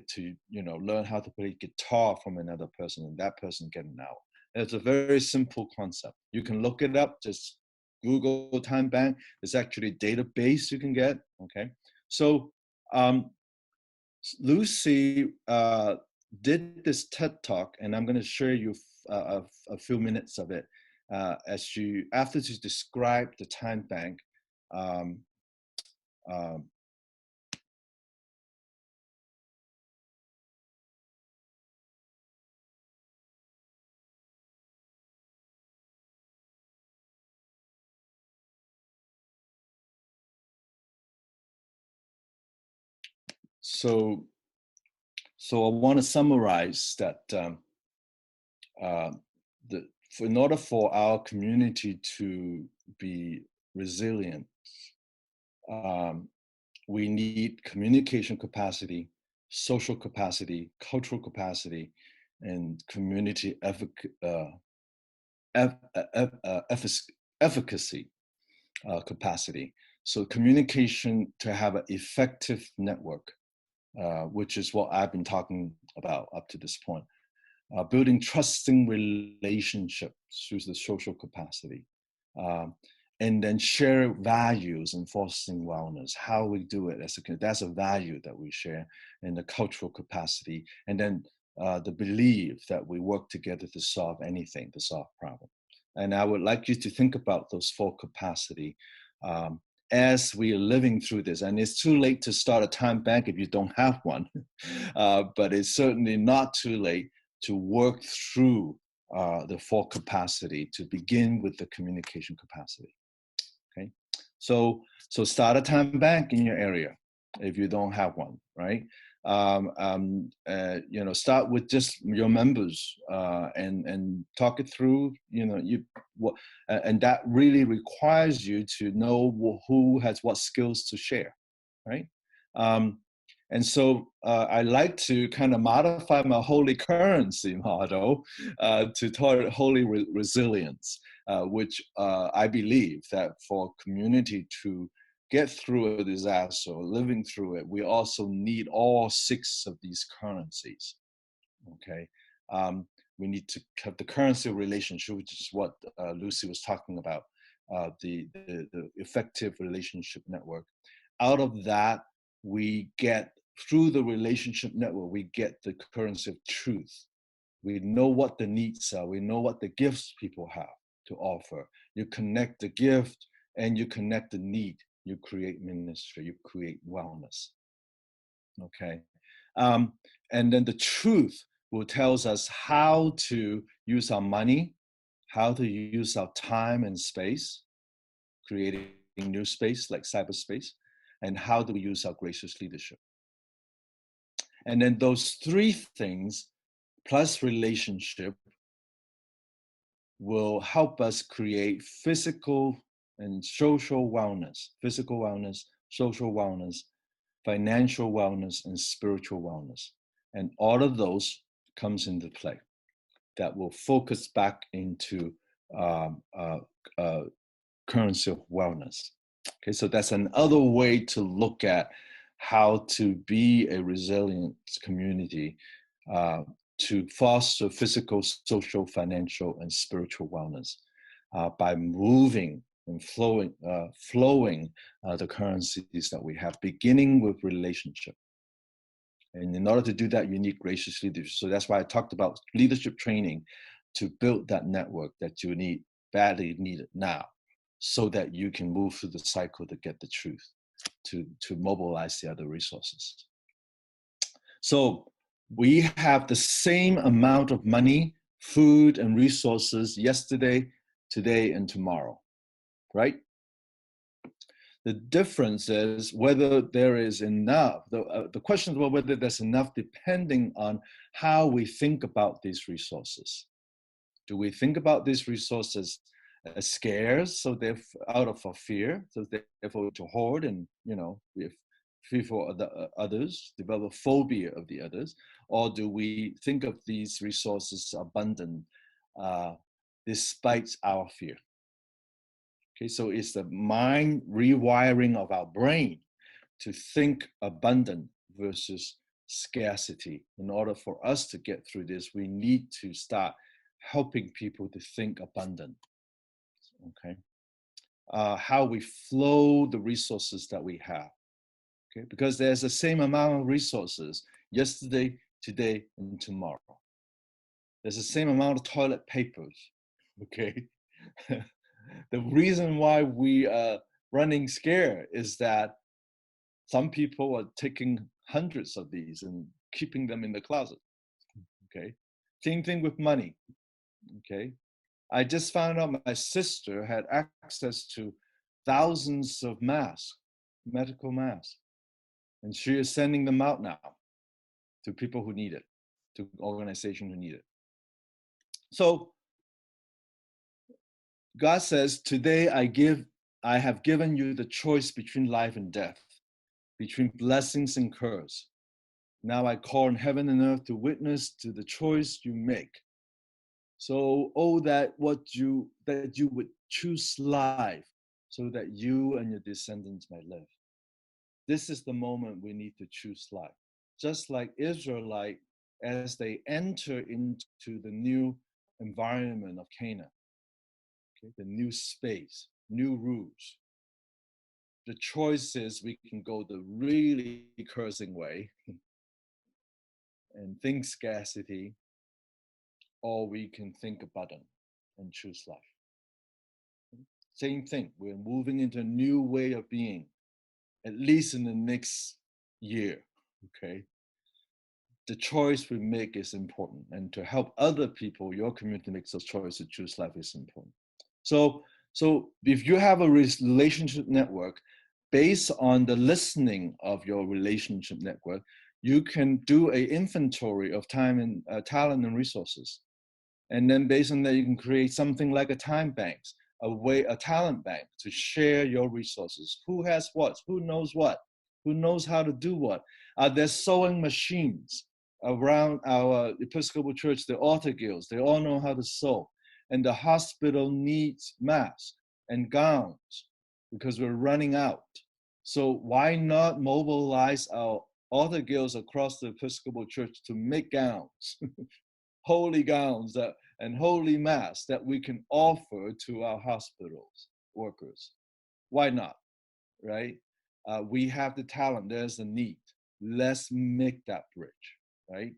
to learn how to play guitar from another person, and that person get an hour. And it's a very simple concept. You can look it up, just Google time bank. There's actually a database you can get. Okay, so Lucy did this TED talk, and I'm going to share you a few minutes of it after she described the time bank. So I want to summarize that in order for our community to be resilient, we need communication capacity, social capacity, cultural capacity, and community efficacy capacity. So communication to have an effective network, which is what I've been talking about up to this point. Building trusting relationships through the social capacity. And then share values and fostering wellness, how we do it that's a value that we share, in the cultural capacity. And then the belief that we work together to solve anything, to solve problem. And I would like you to think about those four capacity as we are living through this. And it's too late to start a time bank if you don't have one, but it's certainly not too late to work through the four capacity to begin with the communication capacity. Okay, so start a time bank in your area if you don't have one, right? Start with just your members and talk it through. And that really requires you to know who has what skills to share, right? And so I like to kind of modify my holy currency model to target holy resilience, which I believe that for community to get through a disaster or living through it, we also need all 6 of these currencies, okay? We need to have the currency relationship, which is what Lucy was talking about, the effective relationship network. Out of that, we get, through the relationship network, we get the currency of truth. We know what the needs are. We know what the gifts people have to offer. You connect the gift and you connect the need. You create ministry, you create wellness, okay? And then the truth will tells us how to use our money, how to use our time and space, creating new space like cyberspace, and how do we use our gracious leadership. And then those 3 things plus relationship will help us create physical and social wellness, physical wellness, social wellness, financial wellness, and spiritual wellness. And all of those comes into play. That will focus back into currency of wellness. Okay, so that's another way to look at how to be a resilient community to foster physical, social, financial, and spiritual wellness by moving and flowing the currencies that we have, beginning with relationship. And in order to do that, you need gracious leadership. So that's why I talked about leadership training to build that network that you need, badly needed now, so that you can move through the cycle to get the truth, to mobilize the other resources. So we have the same amount of money, food, and resources yesterday, today, and tomorrow, right? The difference is whether there is enough. The question is whether there's enough depending on how we think about these resources. Do we think about these resources as scarce, so they're out of fear, so therefore to hoard and, you know, we have fear for others, develop phobia of the others, or do we think of these resources abundant despite our fear? Okay, so it's the mind rewiring of our brain to think abundant versus scarcity. In order for us to get through this, we need to start helping people to think abundant. Okay, how we flow the resources that we have. Okay, because there's the same amount of resources yesterday, today, and tomorrow. There's the same amount of toilet papers. Okay. The reason why we are running scared is that some people are taking hundreds of these and keeping them in the closet. Okay. Same thing with money. Okay. I just found out my sister had access to thousands of masks, medical masks, and she is sending them out now to people who need it, to organizations who need it. So God says, today I have given you the choice between life and death, between blessings and curse. Now I call on heaven and earth to witness to the choice you make. So, that you would choose life so that you and your descendants may live. This is the moment we need to choose life. Just like Israelite, as they enter into the new environment of Canaan, okay, the new space, new rules. The choice is we can go the really cursing way and think scarcity, or we can think abundant and choose life. Same thing, we're moving into a new way of being, at least in the next year, okay? The choice we make is important, and to help other people, your community makes those choices to choose life is important. So if you have a relationship network, based on the listening of your relationship network, you can do an inventory of time and talent and resources. And then based on that, you can create something like a time bank, a talent bank to share your resources. Who has what? Who knows how to do what? There's sewing machines around our Episcopal Church, the author guilds. They all know how to sew. And the hospital needs masks and gowns because we're running out. So why not mobilize our author guilds across the Episcopal Church to make gowns, holy gowns and holy masks that we can offer to our hospitals workers? Why not, right? We have the talent, there's the need. Let's make that bridge, right?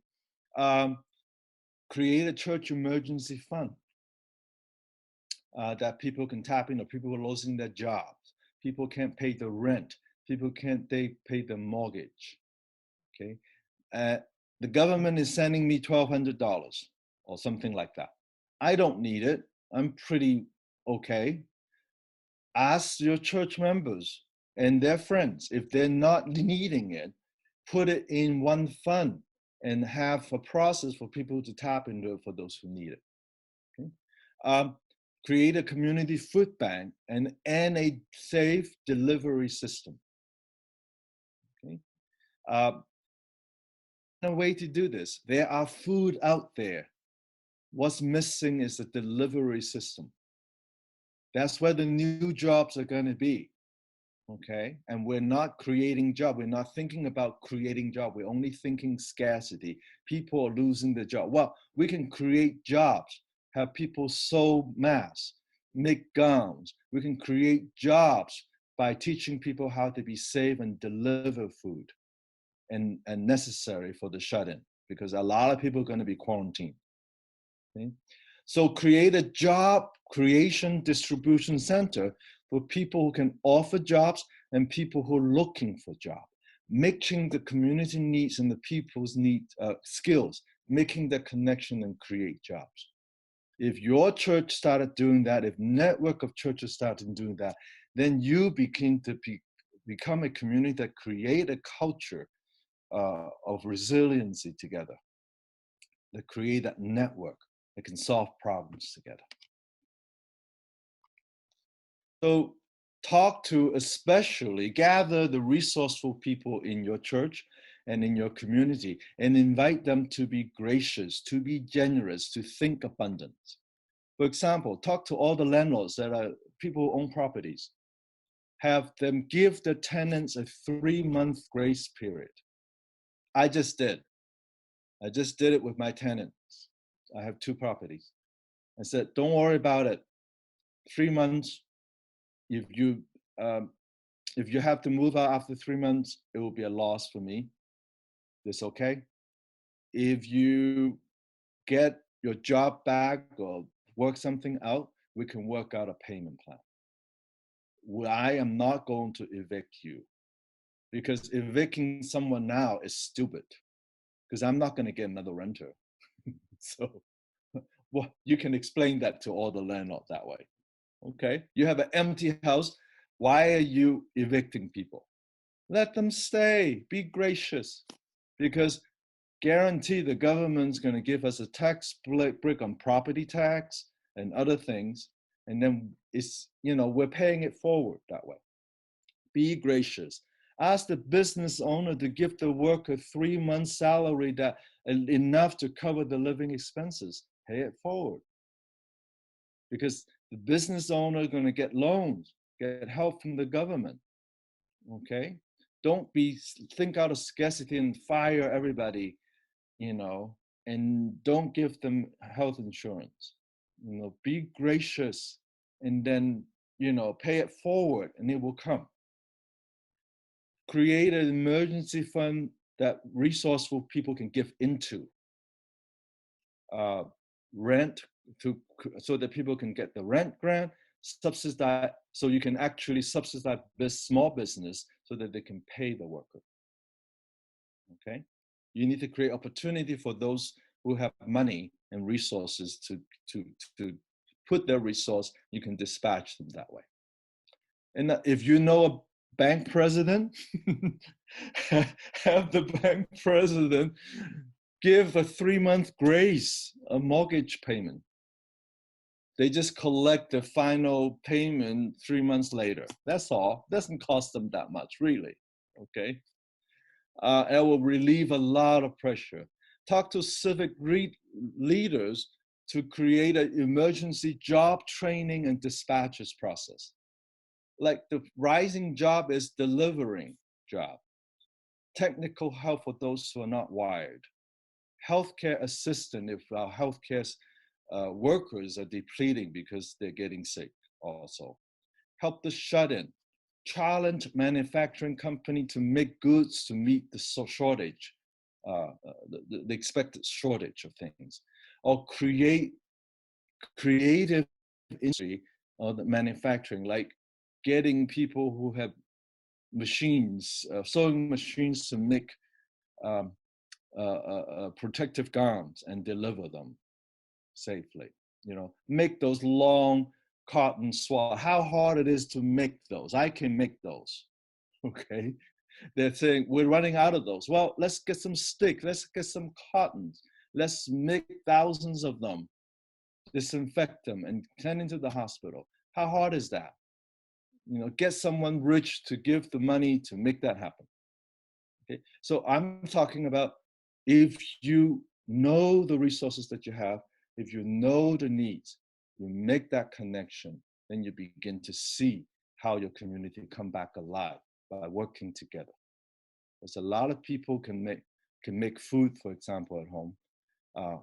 Create a church emergency fund that people can tap into. People are losing their jobs. People can't pay the rent. People can't pay the mortgage, okay? The government is sending me $1,200 or something like that. I don't need it. I'm pretty okay. Ask your church members and their friends, if they're not needing it, put it in one fund and have a process for people to tap into it for those who need it. Okay? Create a community food bank and a safe delivery system. Okay? A way to do this. There are food out there. What's missing is a delivery system. That's where the new jobs are going to be. Okay, and we're not creating jobs. We're not thinking about creating jobs. We're only thinking scarcity. People are losing their job. Well, we can create jobs, have people sew masks, make gowns. We can create jobs by teaching people how to be safe and deliver food and necessary for the shut-in, because a lot of people are going to be quarantined. Okay? So create a job creation distribution center for people who can offer jobs and people who are looking for jobs, making the community needs and the people's skills, making the connection and create jobs. If your church started doing that, if network of churches started doing that, then you begin to become a community that create a culture of resiliency together, that create that network that can solve problems together. So gather the resourceful people in your church and in your community and invite them to be gracious, to be generous, to think abundance. For example, talk to all the landlords that are people who own properties. Have them give the tenants a 3-month grace period. I just did it with my tenants. I have 2 properties. I said, don't worry about it. 3 months. If you have to move out after 3 months, it will be a loss for me. It's okay. If you get your job back or work something out, we can work out a payment plan. I am not going to evict you, because evicting someone now is stupid, because I'm not going to get another renter. So well, you can explain that to all the landlords that way. Okay, you have an empty house. Why are you evicting people? Let them stay. Be gracious, because guarantee the government's going to give us a tax break on property tax and other things, and then we're paying it forward that way. Be gracious. Ask the business owner to give the worker 3 months' salary that enough to cover the living expenses. Pay it forward, because the business owner is going to get loans, get help from the government. Okay, don't think out of scarcity and fire everybody, and don't give them health insurance. Be gracious, and then pay it forward, and it will come. Create an emergency fund that resourceful people can give into. Rent so that people can get the rent grant, subsidize, so you can actually subsidize this small business so that they can pay the worker. Okay, you need to create opportunity for those who have money and resources to put their resource. You can dispatch them that way. And if you know a bank president, have the bank president give a 3-month grace, a mortgage payment. They just collect the final payment 3 months later. That's all. Doesn't cost them that much, really. Okay. It will relieve a lot of pressure. Talk to civic leaders to create an emergency job training and dispatches process. Like the rising job is delivering job. Technical help for those who are not wired. Healthcare assistant if our healthcare workers are depleting because they're getting sick also. Help the shut-in. Challenge manufacturing company to make goods to meet the shortage, the expected shortage of things. Or create creative industry or the manufacturing, like getting people who have machines, sewing machines to make protective gowns and deliver them safely. You know, make those long cotton swathe. How hard it is to make those. I can make those. Okay. They're saying we're running out of those. Well, let's get some stick. Let's get some cotton. Let's make thousands of them, disinfect them, and send into the hospital. How hard is that? You know, get someone rich to give the money to make that happen. Okay. So I'm talking about if you know the resources that you have, if you know the needs, you make that connection, then you begin to see how your community come back alive by working together. There's a lot of people can make food, for example, at home.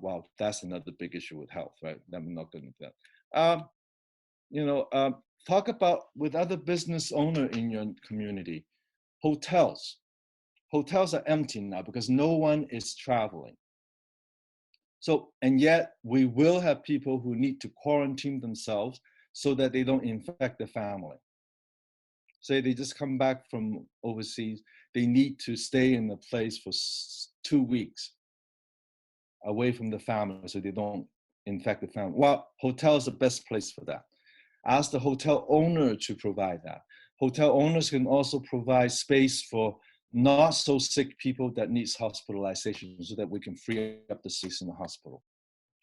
Well, that's another big issue with health, right? I'm not going to do that. You know, talk about with other business owner in your community. Hotels. Hotels are empty now because no one is traveling. So, and yet we will have people who need to quarantine themselves so that they don't infect their family. Say they just come back from overseas, they need to stay in a place for 2 weeks away from the family so they don't infect the family. Well, hotel is the best place for that. Ask the hotel owner to provide that. Hotel owners can also provide space for not so sick people that needs hospitalization so that we can free up the seats in the hospital.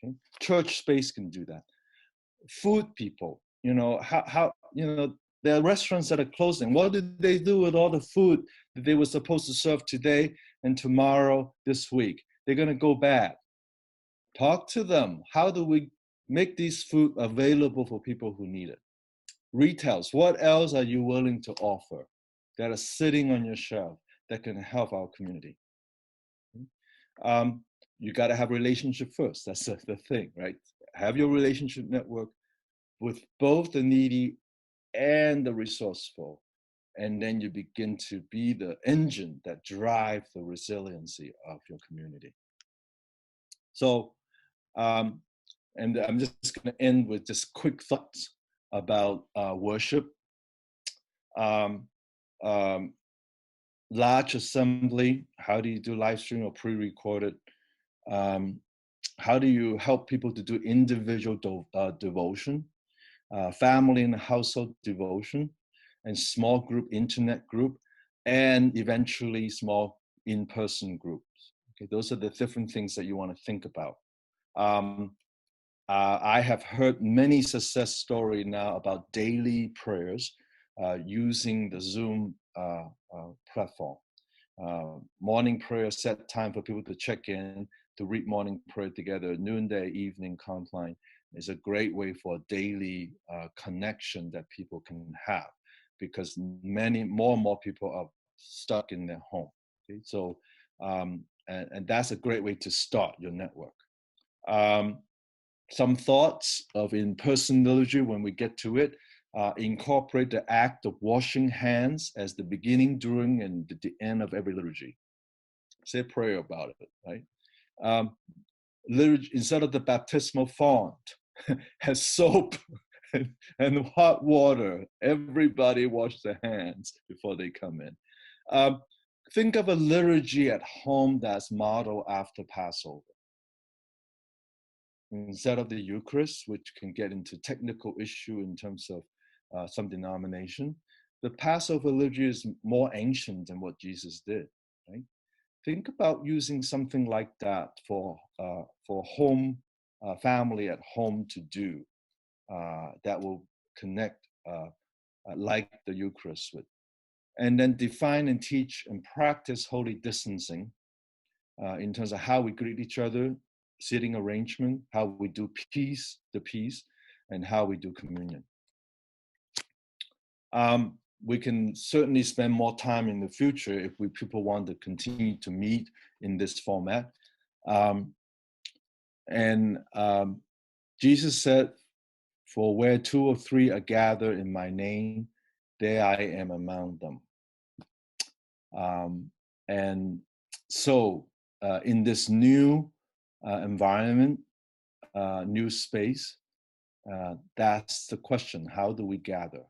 Okay? Church space can do that. Food people, you know, how you know, there are restaurants that are closing. What did they do with all the food that they were supposed to serve today and tomorrow, this week? They're gonna go bad. Talk to them. How do we make these food available for people who need it? Retails, what else are you willing to offer that are sitting on your shelf that can help our community? You got to have relationship first. That's the thing, right? Have your relationship network with both the needy and the resourceful, and then you begin to be the engine that drives the resiliency of your community. So, and I'm just going to end with just quick thoughts about worship. Large assembly, how do you do live stream or pre-recorded? How do you help people to do individual devotion, family and household devotion, and small group internet group, and eventually small in-person groups? Okay, those are the different things that you want to think about. I have heard many success stories now about daily prayers using the Zoom platform. Morning prayer, set time for people to check in, to read morning prayer together, noonday, evening compline is a great way for a daily connection that people can have, because more and more people are stuck in their home. Okay? So, and that's a great way to start your network. Some thoughts of in-person liturgy when we get to it. Incorporate the act of washing hands as the beginning, during, and the end of every liturgy. Say a prayer about it, right? Liturgy, instead of the baptismal font, has soap and hot water. Everybody wash their hands before they come in. Think of a liturgy at home that's modeled after Passover. Instead of the Eucharist, which can get into technical issue in terms of some denomination, the Passover liturgy is more ancient than what Jesus did, right? Think about using something like that for home, family at home to do, that will connect like the Eucharist with. and then define and teach and practice holy distancing in terms of how we greet each other, seating arrangement, how we do the peace, and how we do communion. We can certainly spend more time in the future if people want to continue to meet in this format. Jesus said, "For where 2 or 3 are gathered in my name, there I am among them." And so in this new environment, new space, that's the question: how do we gather?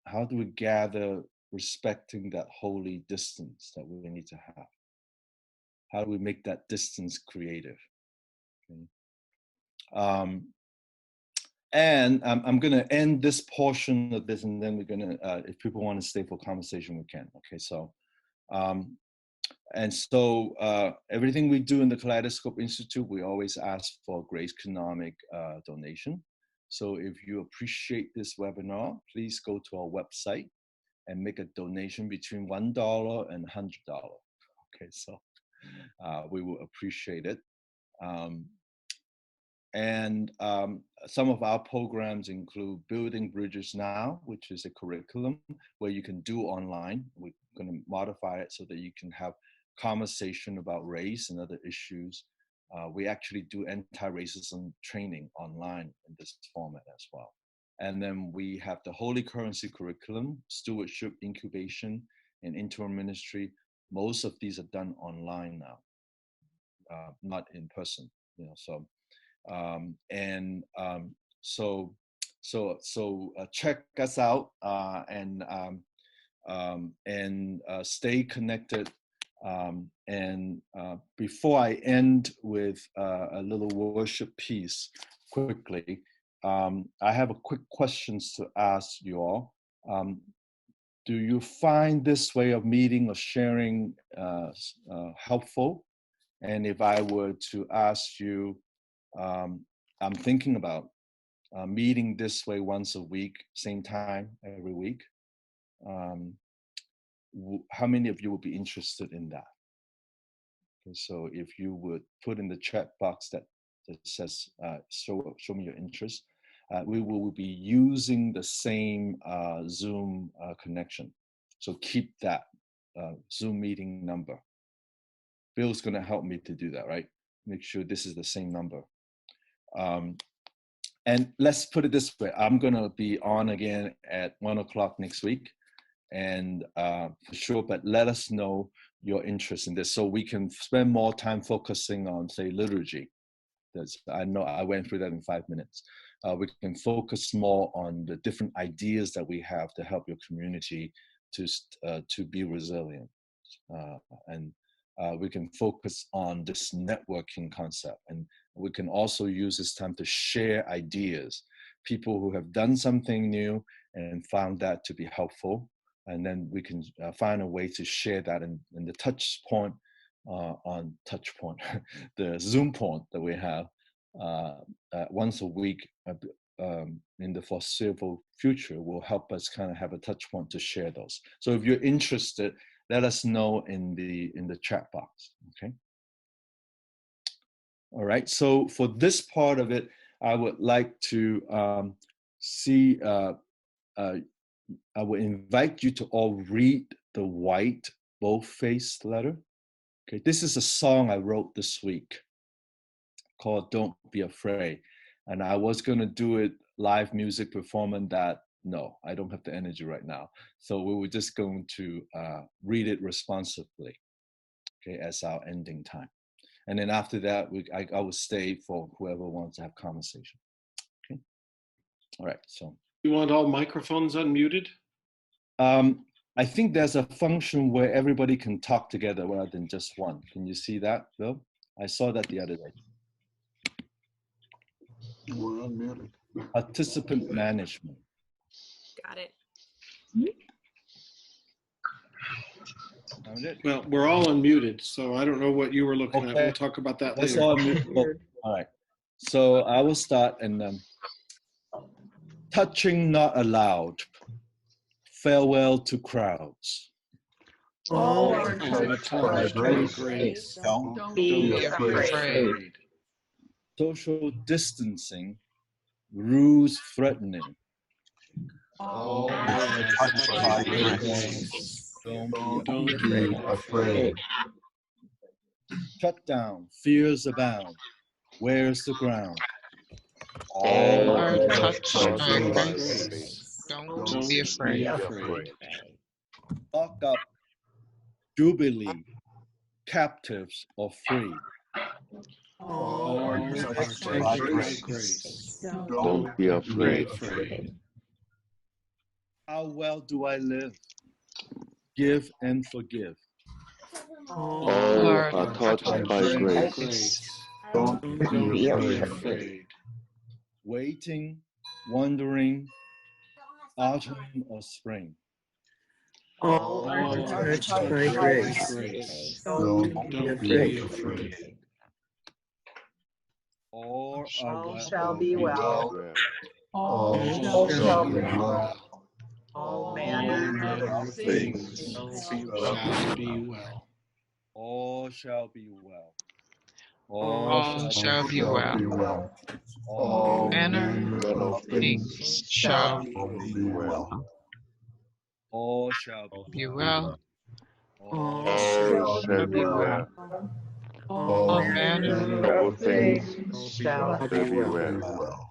How do we gather respecting that holy distance that we need to have? How do we make that distance creative? Okay. And I'm going to end this portion of this, and then we're going to, if people want to stay for conversation, we can. Okay, so, everything we do in the Kaleidoscope Institute, we always ask for Grace Economic donation. So if you appreciate this webinar, please go to our website and make a donation between $1 and $100. Okay, so we will appreciate it. Some of our programs include Building Bridges Now, which is a curriculum where you can do online. We're going to modify it so that you can have conversation about race and other issues. We actually do anti-racism training online in this format as well. And then we have the Holy Currency curriculum, stewardship, incubation, and interim ministry. Most of these are done online now, not in person. You know, so check us out and stay connected. Before I end with a little worship piece quickly, I have a quick questions to ask you all. Do you find this way of meeting or sharing helpful? And if I were to ask you, I'm thinking about meeting this way once a week, same time every week. How many of you would be interested in that? Okay, so if you would put in the chat box that says, show me your interest, we will be using the same Zoom connection. So keep that Zoom meeting number. Bill's gonna help me to do that, right? Make sure this is the same number. And let's put it this way, I'm gonna be on again at 1 o'clock next week. And for sure, but let us know your interest in this so we can spend more time focusing on, say, liturgy. I know I went through that in 5 minutes. We can focus more on the different ideas that we have to help your community to be resilient. And we can focus on this networking concept. And we can also use this time to share ideas. People who have done something new and found that to be helpful. And then we can find a way to share that in the touch point, the Zoom point that we have once a week in the foreseeable future will help us kind of have a touch point to share those. So if you're interested, let us know in the chat box, okay? All right, so for this part of it, I would like to I would invite you to all read the white bold-faced letter. Okay, this is a song I wrote this week called Don't Be Afraid. And I was gonna do it live music performance that, no, I don't have the energy right now. So we were just going to read it responsibly, okay, as our ending time. And then after that, I will stay for whoever wants to have conversation, okay? All right, so. You want all microphones unmuted? I think there's a function where everybody can talk together rather than just one. Can you see that, Bill? I saw that the other day. We're unmuted. Participant management. Got it. Well, we're all unmuted, so I don't know what you were looking at. We'll talk about that Let's later. all mute. All right. So I will start and touching not allowed. farewell to crowds. All are touched by grace. Don't be be afraid. Social distancing, rules threatening. All are touched by grace. grace. Don't Don't be be afraid. shut down, fears abound. Where's the ground? All are are touched touched by by grace. grace. Don't Don't be afraid. Lock up, jubilee, captives are free. All are touched by grace. Don't be afraid. How well do I live? Give and forgive. All are touched by grace. grace. Don't Don't be be afraid. afraid. Waiting, wondering, autumn or spring. All All are are touched touched by by grace. grace. Don't Don't be be afraid. afraid. All All are shall be well. All All shall be well. well. All manner of things Shall be well. All shall be well. All shall be well. All Manner of things shall be well. all shall be well. all All shall be well. All manner All things shall shall be be well. well.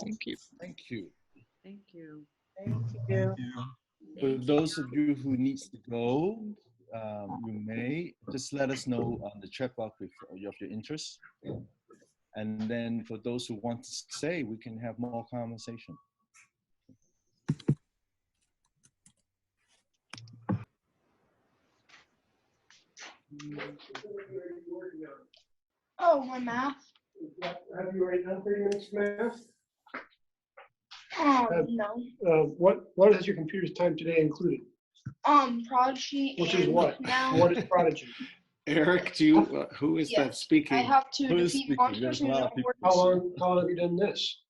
Thank you. Thank you. Thank you. Thank you. For those of you who needs to go, you may just let us know on the chat box if you have your interest. And then for those who want to stay, we can have more conversation. Oh, my math. Have you already done 30 minutes math? No. What has your computer's time today included? Prodigy. Which is and what? Now What is Prodigy? Eric, do you, who is that Yes, speaking? I have to Who is defeat speaking? monsters There's a and lot no of people. How long have you done this?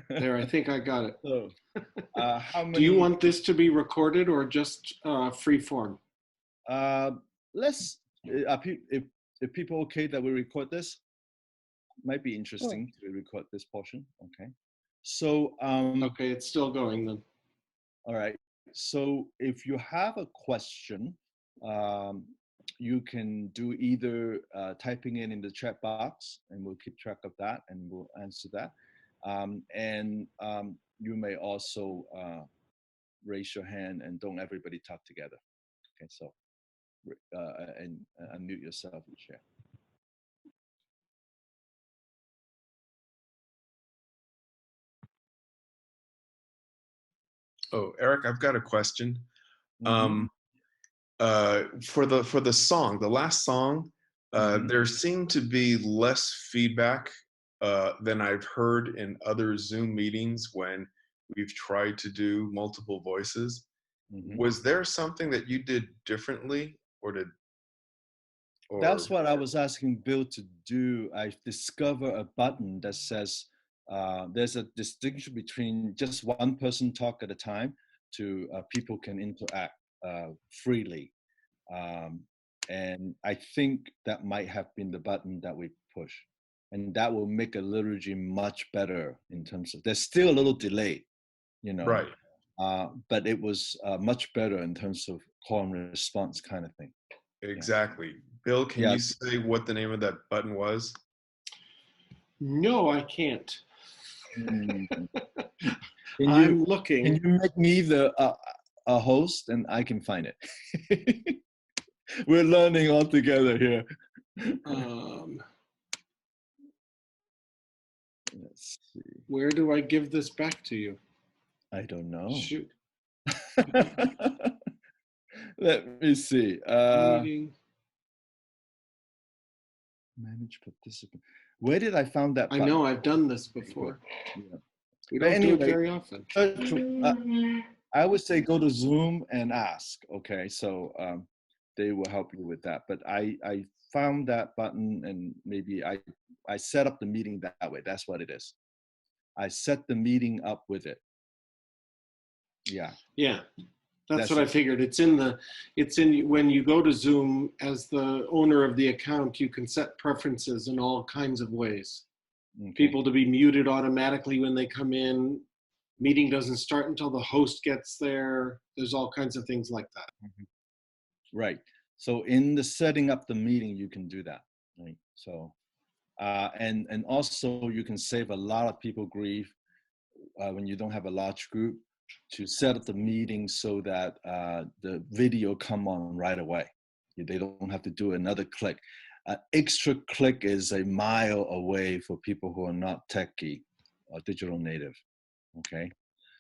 There, I think I got it. So, how many? Do you want this to be recorded or just free form? Let's. If people okay that we record this, might be interesting to record this portion. Okay. So. Okay, it's still going then. All right. So if you have a question, you can do either typing in the chat box, and we'll keep track of that, and we'll answer that. You may also raise your hand, and don't everybody talk together. Okay. So and unmute yourself and share. Oh, Eric, I've got a question. Mhm. For the song, the last song, Mhm. there seemed to be less feedback than I've heard in other Zoom meetings when we've tried to do multiple voices. Mhm. Was there something that you did differently, or did? Or, That's what I was asking Bill to do. I discovered a button that says there's a distinction between just one person talk at a time to people can interact freely. And I think that might have been the button that we push. And that will make a liturgy much better in terms of, there's still a little delay, you know. right. But it was much better in terms of call and response kind of thing. Exactly. Bill, can Yeah. you say what the name of that button was? No, I can't. Can I'm you looking. make me the a host and I can find it? We're learning all together here. Let's see. Where do I give this back to you? I don't know. Shoot. Let me see. Meeting. Manage participant. Where did I find that I button? know I've done this before. Yeah. We But don't do it anyway, very often. I would say go to Zoom and ask. Okay, so they will help you with that. But I found that button, and maybe I set up the meeting that way. That's what it is. I set the meeting up with it. Yeah. Yeah, that's That's what I it. figured. It's in when you go to Zoom as the owner of the account, you can set preferences in all kinds of ways. Okay. People to be muted automatically when they come in. Meeting doesn't start until the host gets there. There's all kinds of things like that. Right. So in the setting up the meeting, you can do that. Right. So, and also you can save a lot of people grief when you don't have a large group, to set up the meeting so that the video come on right away. They don't have to do another click. Extra click is a mile away for people who are not techie or digital native. Okay,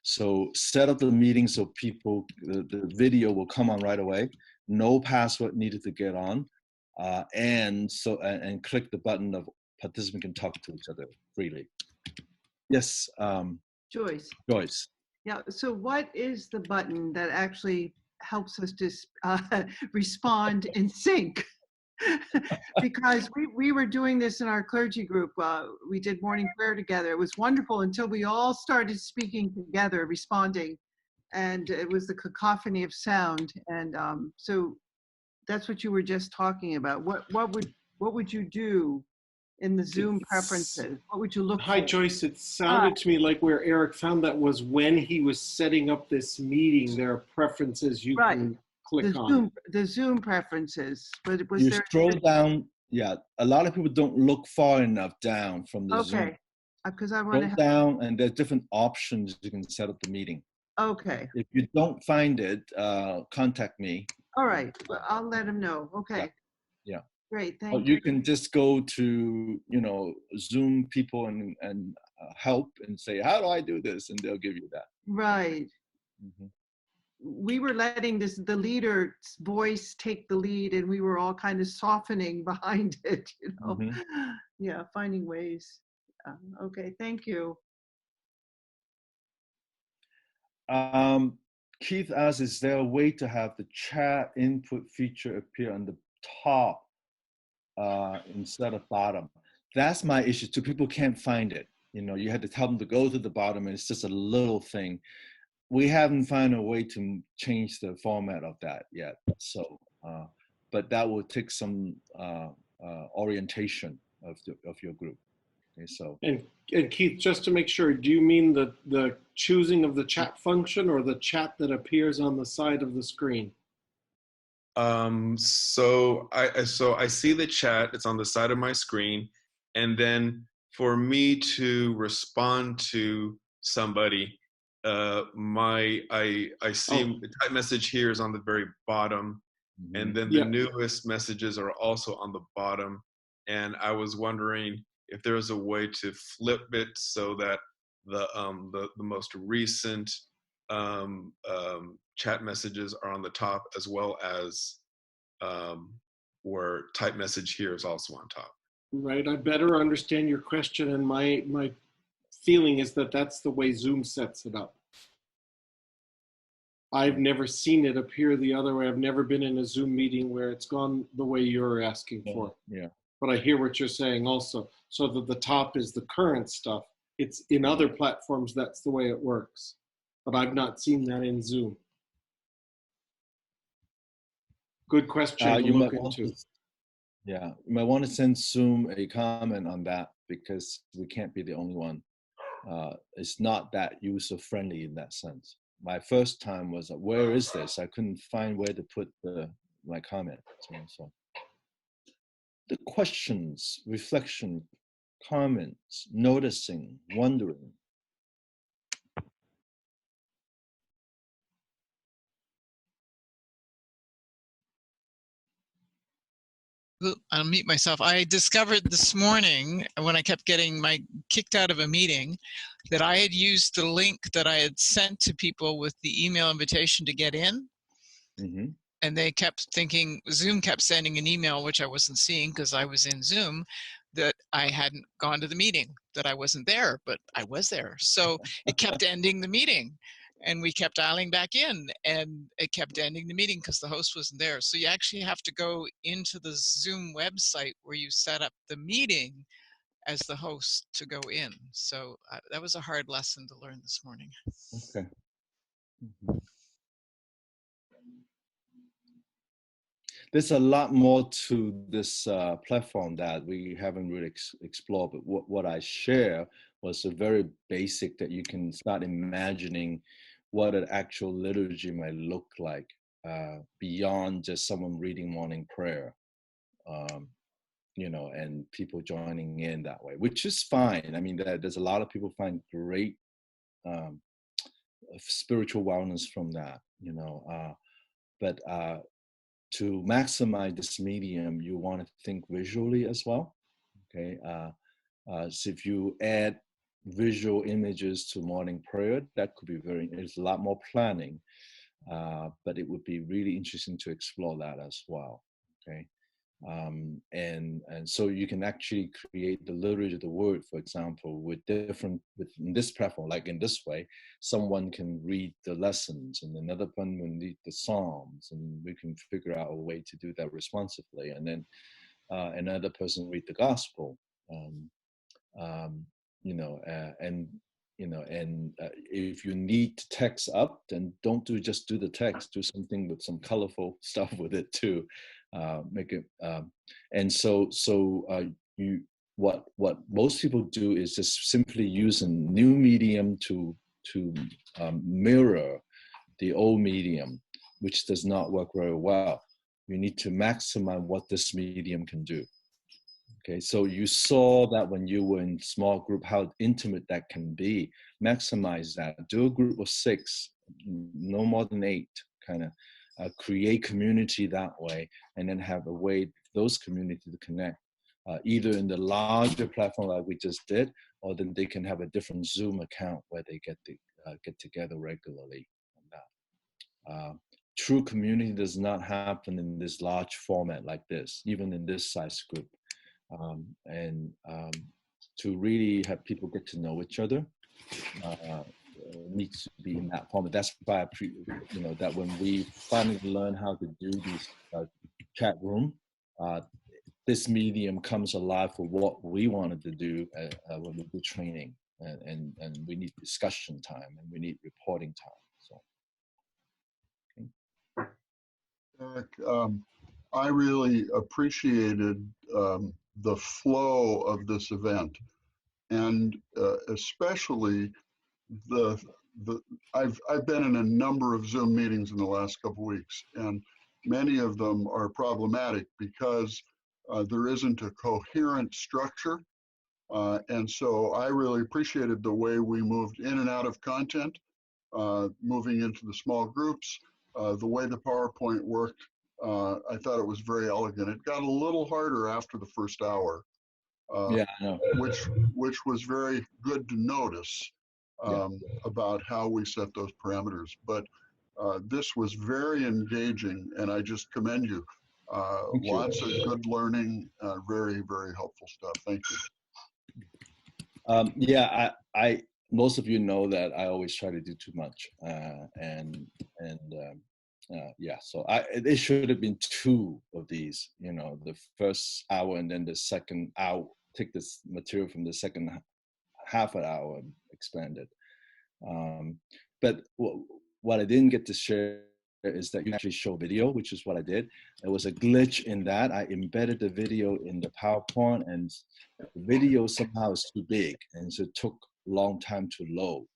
so set up the meeting so people, the video will come on right away. No password needed to get on, and click the button of participant can talk to each other freely. Yes, Joyce. Joyce. Yeah, so what is the button that actually helps us to respond in sync? Because we were doing this in our clergy group. We did morning prayer together. It was wonderful until we all started speaking together, responding, and it was the cacophony of sound. And so that's what you were just talking about. What would you do in the Zoom preferences? What would you look Hi, for? Joyce. It sounded to me like where Eric found that was when he was setting up this meeting. There are preferences you Right. can click on. The Zoom preferences, but was You there? scroll down. Yeah, a lot of people don't look far enough down from the Zoom. Okay, because I want Scroll to. down, and there's different options you can set up the meeting. Okay, If you don't find it, contact me. all right. Well, I'll let him know. Okay. Yeah. Great, Or thank you you. can just go to, Zoom people and help and say, how do I do this? And they'll give you that. Right. Mhm. We were letting the leader's voice take the lead, and we were all kind of softening behind it, Mhm. Yeah, finding ways. Okay, thank you. Keith asks, is there a way to have the chat input feature appear on the top instead of bottom? That's my issue too. People can't find it. You had to tell them to go to the bottom, and it's just a little thing. We haven't found a way to change the format of that yet. So, but that will take some orientation of your group. Okay, so. And Keith, just to make sure, do you mean the choosing of the chat function or the chat that appears on the side of the screen? So I see the chat. It's on the side of my screen, and then for me to respond to somebody, I see the type message here is on the very bottom, and then the newest messages are also on the bottom. And I was wondering if there's a way to flip it so that the most recent chat messages are on the top, as well as where type message here is also on top. Right. I better understand your question, and my feeling is that that's the way Zoom sets it up. I've never seen it appear the other way. I've never been in a Zoom meeting where it's gone the way you're asking for. Yeah. But I hear what you're saying also. So that the top is the current stuff. It's in other platforms, that's the way it works. But I've not seen that in Zoom. Good question to look into. Yeah, you might want to send Zoom a comment on that, because we can't be the only one. It's not that user-friendly in that sense. My first time was, where is this? I couldn't find where to put my comment. So the questions, reflection, comments, noticing, wondering. I'll mute myself. I discovered this morning when I kept getting kicked out of a meeting that I had used the link that I had sent to people with the email invitation to get in. Mm-hmm. And they kept thinking, Zoom kept sending an email, which I wasn't seeing because I was in Zoom, that I hadn't gone to the meeting, that I wasn't there, but I was there. So it kept ending the meeting. And we kept dialing back in, and it kept ending the meeting because the host wasn't there. So you actually have to go into the Zoom website where you set up the meeting as the host to go in. So that was a hard lesson to learn this morning. Okay. Mhm. There's a lot more to this platform that we haven't really explored, but what I share was a very basic that you can start imagining what an actual liturgy might look like beyond just someone reading morning prayer, you know, and people joining in that way, which is fine. I mean, there's a lot of people find great spiritual wellness from that, you know, but to maximize this medium, you want to think visually as well. Okay, so if you add visual images to morning prayer, that could be it's a lot more planning, but it would be really interesting to explore that as well. Okay, and so you can actually create the liturgy of the word, for example, with in this platform, like in this way, someone can read the lessons and another one will read the Psalms, and we can figure out a way to do that responsively, and then another person read the gospel, you know, and you know, and if you need to text up, then don't just do the text, do something with some colorful stuff with it too. Make it and so what most people do is just simply use a new medium to mirror the old medium, which does not work very well. You need to maximize what this medium can do. Okay, so you saw that when you were in small group, how intimate that can be. Maximize that. Do a group of 6, no more than 8, kind of. Create community that way, and then have a way those communities to connect, either in the larger platform like we just did, or then they can have a different Zoom account where they get together regularly on that. True community does not happen in this large format like this, even in this size group. To really have people get to know each other, needs to be in that format. That's why you know, that when we finally learn how to do these chat room, this medium comes alive for what we wanted to do when we do training, and we need discussion time and we need reporting time. So, okay. Eric, I really appreciated the flow of this event, and especially I've been in a number of Zoom meetings in the last couple of weeks, and many of them are problematic because there isn't a coherent structure. And so I really appreciated the way we moved in and out of content, moving into the small groups, the way the PowerPoint worked. I thought it was very elegant. It got a little harder after the first hour, Yeah, I know. which was very good to notice. About how we set those parameters. But this was very engaging, and I just commend you. Lots of good learning, very, very helpful stuff. Thank you. Yeah, I most of you know that I always try to do too much, yeah. So it should have been 2 of these. You know, the first hour and then the second hour. Take this material from the second half an hour and expand it. But what I didn't get to share is that you actually show video, which is what I did. There was a glitch in that. I embedded the video in the PowerPoint, and the video somehow is too big, and so it took a long time to load.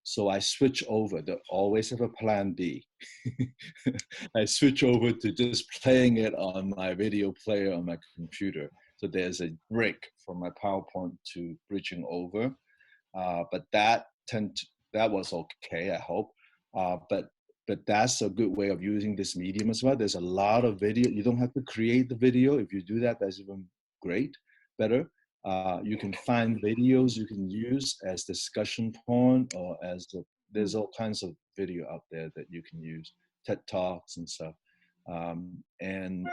So I switch over. Always have a plan B. I switch over to just playing it on my video player on my computer. So there's a break from my PowerPoint to bridging over. But that was okay, I hope. But that's a good way of using this medium as well. There's a lot of video. You don't have to create the video. If you do that, that's even better. You can find videos you can use as discussion point, or there's all kinds of video out there that you can use, TED Talks and stuff. And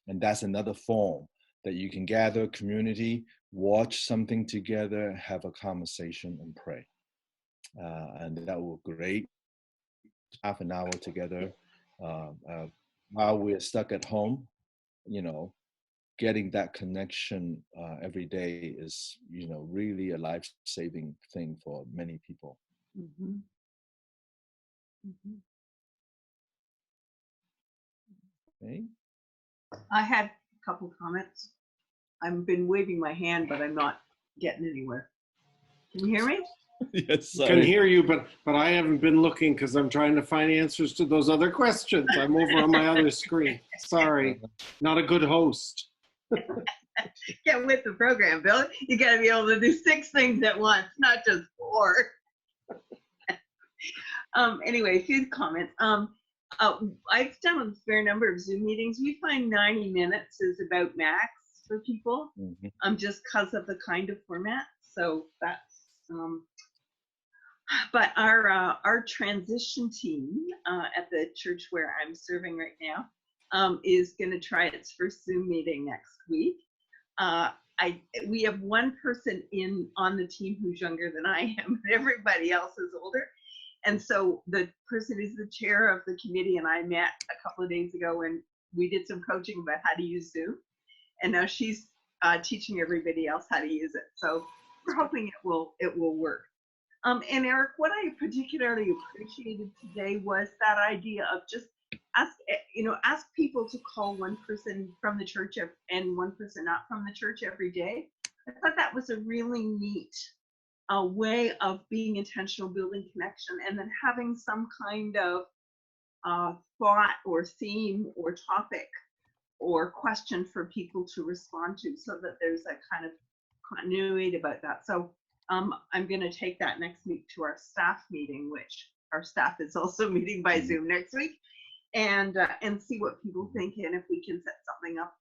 that's another form that you can gather community, watch something together, have a conversation, and pray. And that will be great half an hour together while we're stuck at home. You know, getting that connection every day is, you know, really a life-saving thing for many people. Mhm. Mhm. Okay. I had a couple comments. I've been waving my hand, but I'm not getting anywhere. Can you hear me? Yes, I can hear you, but I haven't been looking because I'm trying to find answers to those other questions. I'm over on my other screen. Sorry, not a good host. Get with the program, Bill. You got to be able to do 6 things at once, not just 4. Anyway, a few comments. I've done a fair number of Zoom meetings. We find 90 minutes is about max for people, just because of the kind of format. So that's, but our transition team at the church where I'm serving right now is going to try its first Zoom meeting next week. We have one person on the team who's younger than I am, and everybody else is older. And so the person who's the chair of the committee and I met a couple of days ago, and we did some coaching about how to use Zoom. And now she's teaching everybody else how to use it. So we're hoping it will work. And Eric, what I particularly appreciated today was that idea of just ask people to call one person from the church and one person not from the church every day. I thought that was a really neat way of being intentional, building connection, and then having some kind of thought or theme or topic or question for people to respond to, so that there's a kind of continuity about that. So I'm going to take that next week to our staff meeting, which our staff is also meeting by Zoom next week, and see what people think, and if we can set something up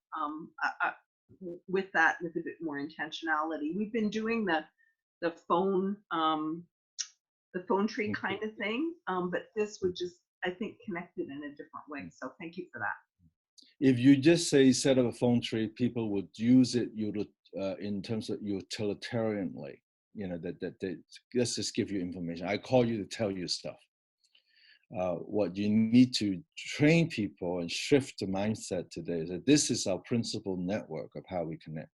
with that with a bit more intentionality. We've been doing the phone tree kind of thing, but this would just, I think, connect it in a different way. So thank you for that. If you just say set up a phone tree, people would use it in terms of utilitarianly. You know, that let's just give you information. I call you to tell you stuff. What you need to train people and shift the mindset today is that this is our principal network of how we connect.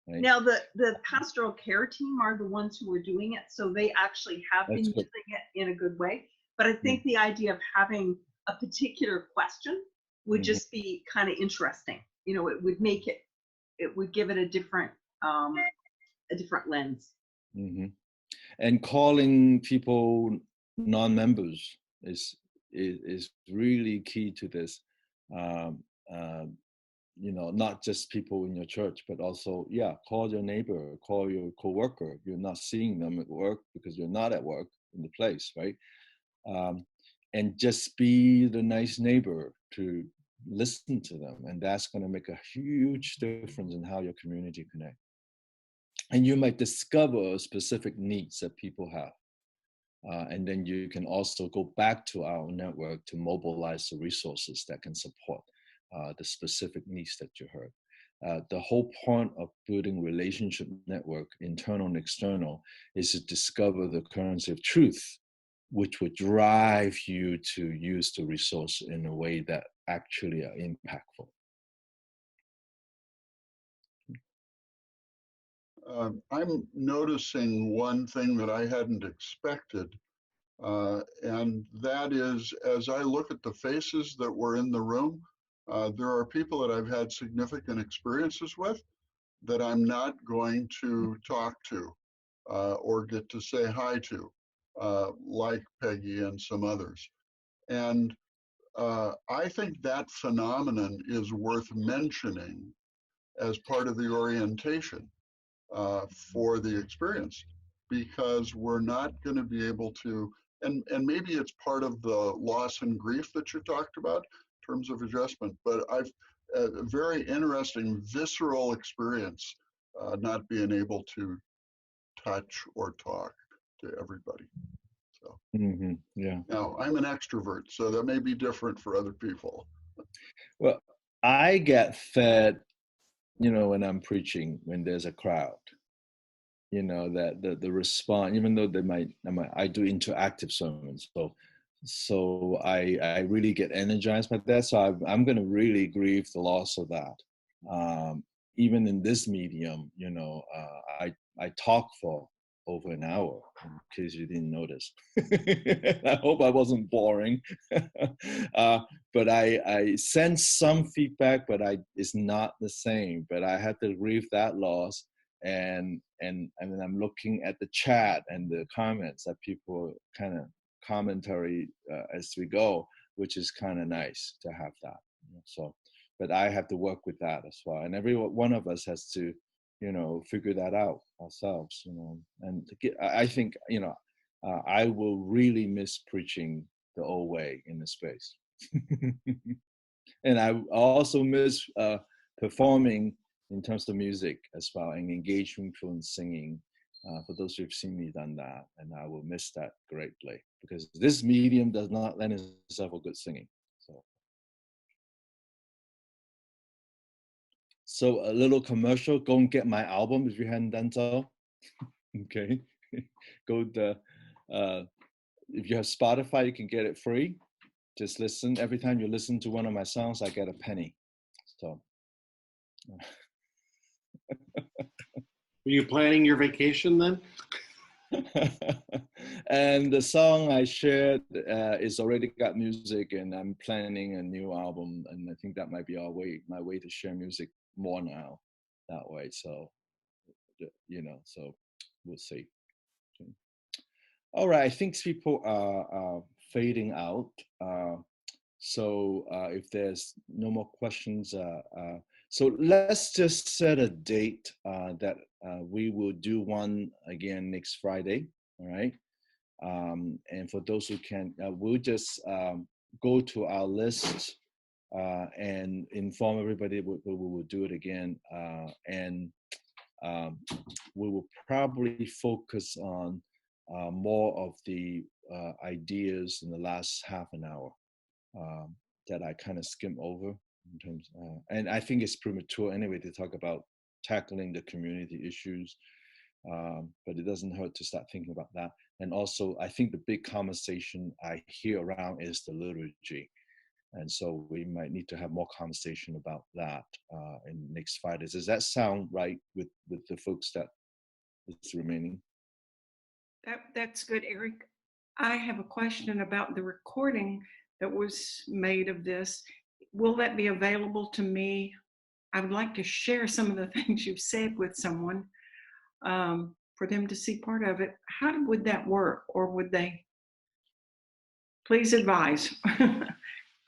Right? Now, the pastoral care team are the ones who are doing it, so they actually have been using it in a good way. But I think the idea of having a particular question would just be kind of interesting. You know, it would make it would give it a different lens. And calling people non-members is really key to this. You know, not just people in your church, but also, call your neighbor, call your coworker. You're not seeing them at work because you're not at work in the place, right? And just be the nice neighbor to listen to them. And that's going to make a huge difference in how your community connect. And you might discover specific needs that people have. And then you can also go back to our network to mobilize the resources that can support the specific needs that you heard. The whole point of building relationship network, internal and external, is to discover the currency of truth, which would drive you to use the resource in a way that actually are impactful. I'm noticing one thing that I hadn't expected, and that is, as I look at the faces that were in the room, there are people that I've had significant experiences with that I'm not going to talk to or get to say hi to, like Peggy and some others. And I think that phenomenon is worth mentioning as part of the orientation for the experience, because we're not going to be able to, and maybe it's part of the loss and grief that you talked about in terms of adjustment, but I've a very interesting visceral experience not being able to touch or talk to everybody. So now I'm an extrovert, so that may be different for other people. Well, I get fed, you know, when I'm preaching, when there's a crowd, you know, that the response, even though I do interactive sermons, so So I really get energized by that. So I'm going to really grieve the loss of that. Even in this medium, you know, I talk for over an hour, in case you didn't notice. I hope I wasn't boring. But I sense some feedback, but it's not the same. But I had to grieve that loss. And then I'm looking at the chat and the comments that people kind of commentary as we go, which is kind of nice to have that. You know, so, but I have to work with that as well, and every one of us has to, you know, figure that out ourselves. You know, and I think, you know, I will really miss preaching the old way in the space, and I also miss performing in terms of music as well, and engaging people in singing. For those who've seen me done that, and I will miss that greatly, because this medium does not lend itself for good singing. So a little commercial, go and get my album if you hadn't done so. Okay, go to, if you have Spotify, you can get it free. Just listen. Every time you listen to one of my songs, I get a penny. So. Are you planning your vacation then? And the song I shared is already got music, and I'm planning a new album, and I think that might be my way to share music more now that way. So, you know, so we'll see. Okay. All right, I think people are fading out. So if there's no more questions, so let's just set a date that we will do one again next Friday, all right? And for those who can, we'll just go to our list and inform everybody we will do it again. And we will probably focus on more of the ideas in the last half an hour that I kind of skim over. In terms, and I think it's premature anyway to talk about tackling the community issues, but it doesn't hurt to start thinking about that. And also, I think the big conversation I hear around is the liturgy, and so we might need to have more conversation about that in next Friday. Does that sound right with the folks that is remaining? That's good, Eric. I have a question about the recording that was made of this. Will that be available to me? I would like to share some of the things you've said with someone for them to see part of it. How would that work, or would they? Please advise.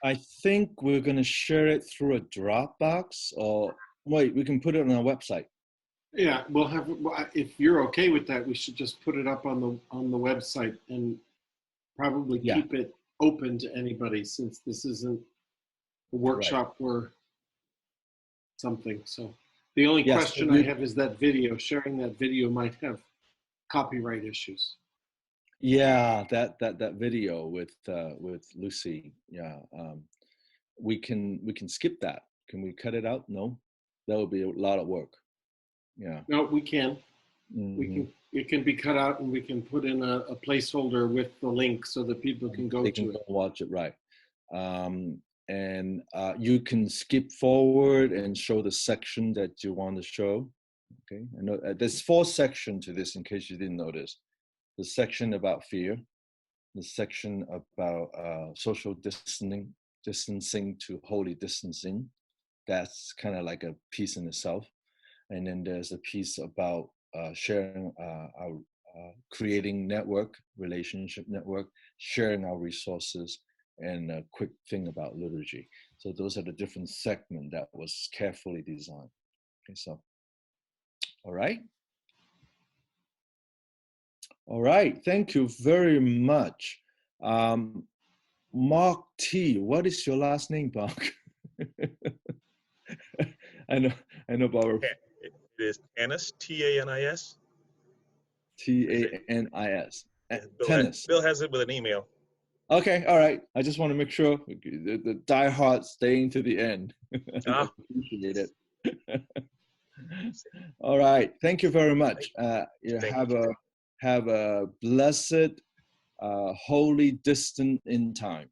I think we're going to share it through a Dropbox, or wait, we can put it on our website. Yeah, we'll have. If you're okay with that, we should just put it up on the website and probably keep it open to anybody, since this isn't a workshop or something. So the only question I have is that video. Sharing that video might have copyright issues. Yeah, that video with Lucy. Yeah, we can skip that. Can we cut it out? No, that would be a lot of work. Yeah. No, we can. Mm-hmm. We can. It can be cut out, and we can put in a placeholder with the link so that people can go to it. Watch it, right? And you can skip forward and show the section that you want to show. Okay, I know there's 4 sections to this, in case you didn't notice. The section about fear, the section about social distancing to holy distancing. That's kind of like a piece in itself. And then there's a piece about sharing our creating relationship network, sharing our resources, and a quick thing about liturgy. So those are the different segments that was carefully designed. Okay, so, all right. All right, thank you very much. Mark T, what is your last name, Mark? I know, Barbara. It is Tanis, T-A-N-I-S. T-A-N-I-S. Bill has it with an email. Okay, all right. I just want to make sure the diehard staying to the end. Appreciate it. All right, thank you very much. You have a blessed wholly distant in time.